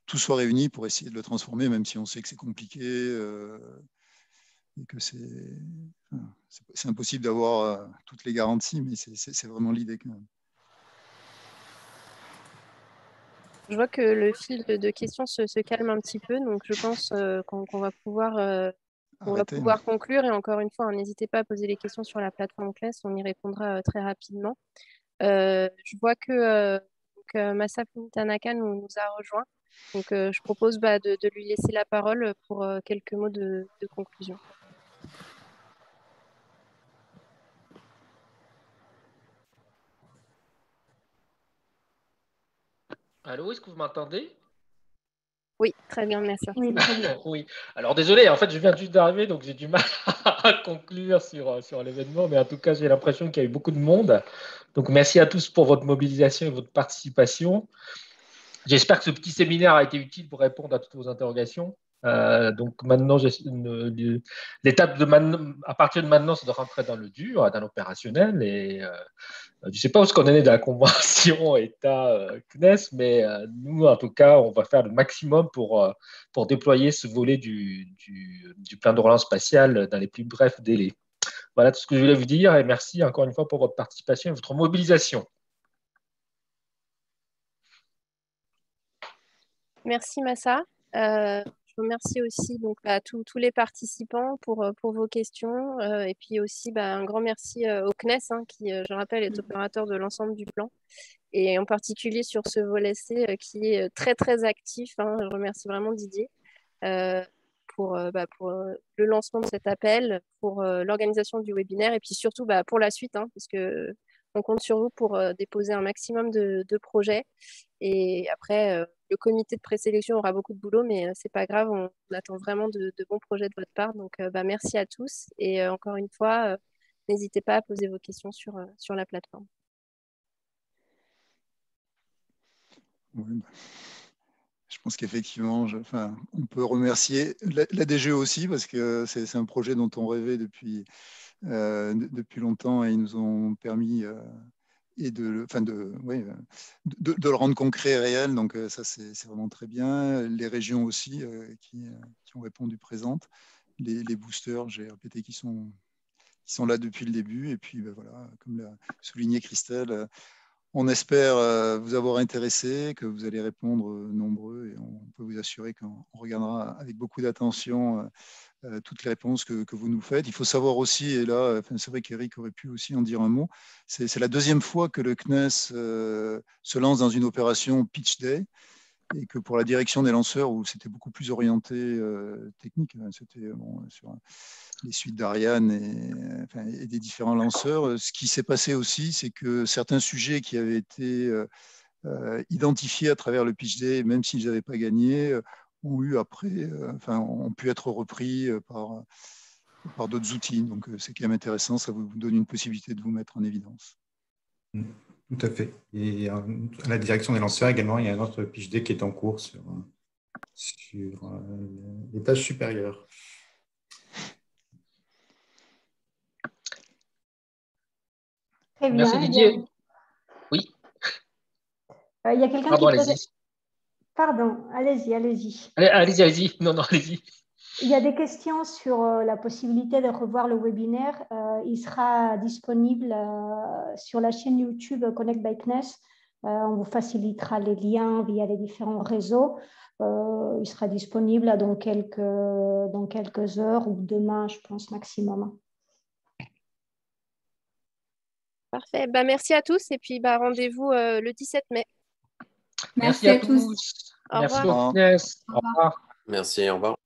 tout soit réuni pour essayer de le transformer, même si on sait que c'est compliqué et que c'est impossible d'avoir toutes les garanties, mais c'est vraiment l'idée quand même. Je vois que le fil de questions se calme un petit peu, donc je pense qu'on va pouvoir conclure. Et encore une fois, hein, n'hésitez pas à poser les questions sur la plateforme CNES, on y répondra très rapidement. Je vois que Massa Tanaka nous a rejoint, donc je propose de lui laisser la parole pour quelques mots de conclusion. Allô, est-ce que vous m'entendez? Oui, très bien, merci. Oui, très bien. Oui, alors désolé, en fait, je viens juste d'arriver, donc j'ai du mal à conclure sur l'événement, mais en tout cas, j'ai l'impression qu'il y a eu beaucoup de monde. Donc, merci à tous pour votre mobilisation et votre participation. J'espère que ce petit séminaire a été utile pour répondre à toutes vos interrogations. Donc maintenant, l'étape à partir de maintenant, c'est de rentrer dans le dur, dans l'opérationnel. Et je ne sais pas où ce qu'on en est de la convention État-CNES, mais nous, en tout cas, on va faire le maximum pour déployer ce volet du plan de relance spatiale dans les plus brefs délais. Voilà tout ce que je voulais vous dire et merci encore une fois pour votre participation et votre mobilisation. Merci Massa. Je remercie aussi donc, tous les participants pour vos questions et puis aussi un grand merci au CNES qui, je rappelle, est opérateur de l'ensemble du plan et en particulier sur ce volet C qui est très très actif. Je remercie vraiment Didier pour le lancement de cet appel, pour l'organisation du webinaire et puis surtout pour la suite, puisque on compte sur vous pour déposer un maximum de projets. Et après, le comité de présélection aura beaucoup de boulot, mais c'est pas grave, on attend vraiment de bons projets de votre part. Donc, merci à tous. Et encore une fois, n'hésitez pas à poser vos questions sur la plateforme. Oui, je pense qu'effectivement, on peut remercier la DGE aussi, parce que c'est un projet dont on rêvait depuis longtemps et ils nous ont permis de le rendre concret et réel. Donc ça, c'est vraiment très bien. Les régions aussi qui ont répondu présentes. Les boosters, j'ai répété, qui sont là depuis le début. Et puis, voilà, comme l'a souligné Christelle, on espère vous avoir intéressé, que vous allez répondre nombreux et on peut vous assurer qu'on regardera avec beaucoup d'attention toutes les réponses que vous nous faites. Il faut savoir aussi, et là, c'est vrai qu'Eric aurait pu aussi en dire un mot, c'est la deuxième fois que le CNES se lance dans une opération Pitch Day et que pour la direction des lanceurs, où c'était beaucoup plus orienté technique, c'était sur les suites d'Ariane et des différents lanceurs. Ce qui s'est passé aussi, c'est que certains sujets qui avaient été identifiés à travers le Pitch Day, même s'ils n'avaient pas gagné, ont pu être repris par d'autres outils. Donc, c'est quand même intéressant. Ça vous donne une possibilité de vous mettre en évidence. Tout à fait. Et à la direction des lanceurs également, il y a un autre Pitch Day qui est en cours sur les tâches supérieures. Très bien. Merci Didier. Oui. Il y a quelqu'un qui Pardon, allez-y. Allez-y. Non, allez-y. Il y a des questions sur la possibilité de revoir le webinaire. Il sera disponible sur la chaîne YouTube Connect by CNES. On vous facilitera les liens via les différents réseaux. Il sera disponible dans quelques heures ou demain, je pense, maximum. Parfait. Merci à tous et puis rendez-vous le 17 mai. Merci à tous. Merci Au revoir. beaucoup, Inès. Au revoir. Merci, au revoir.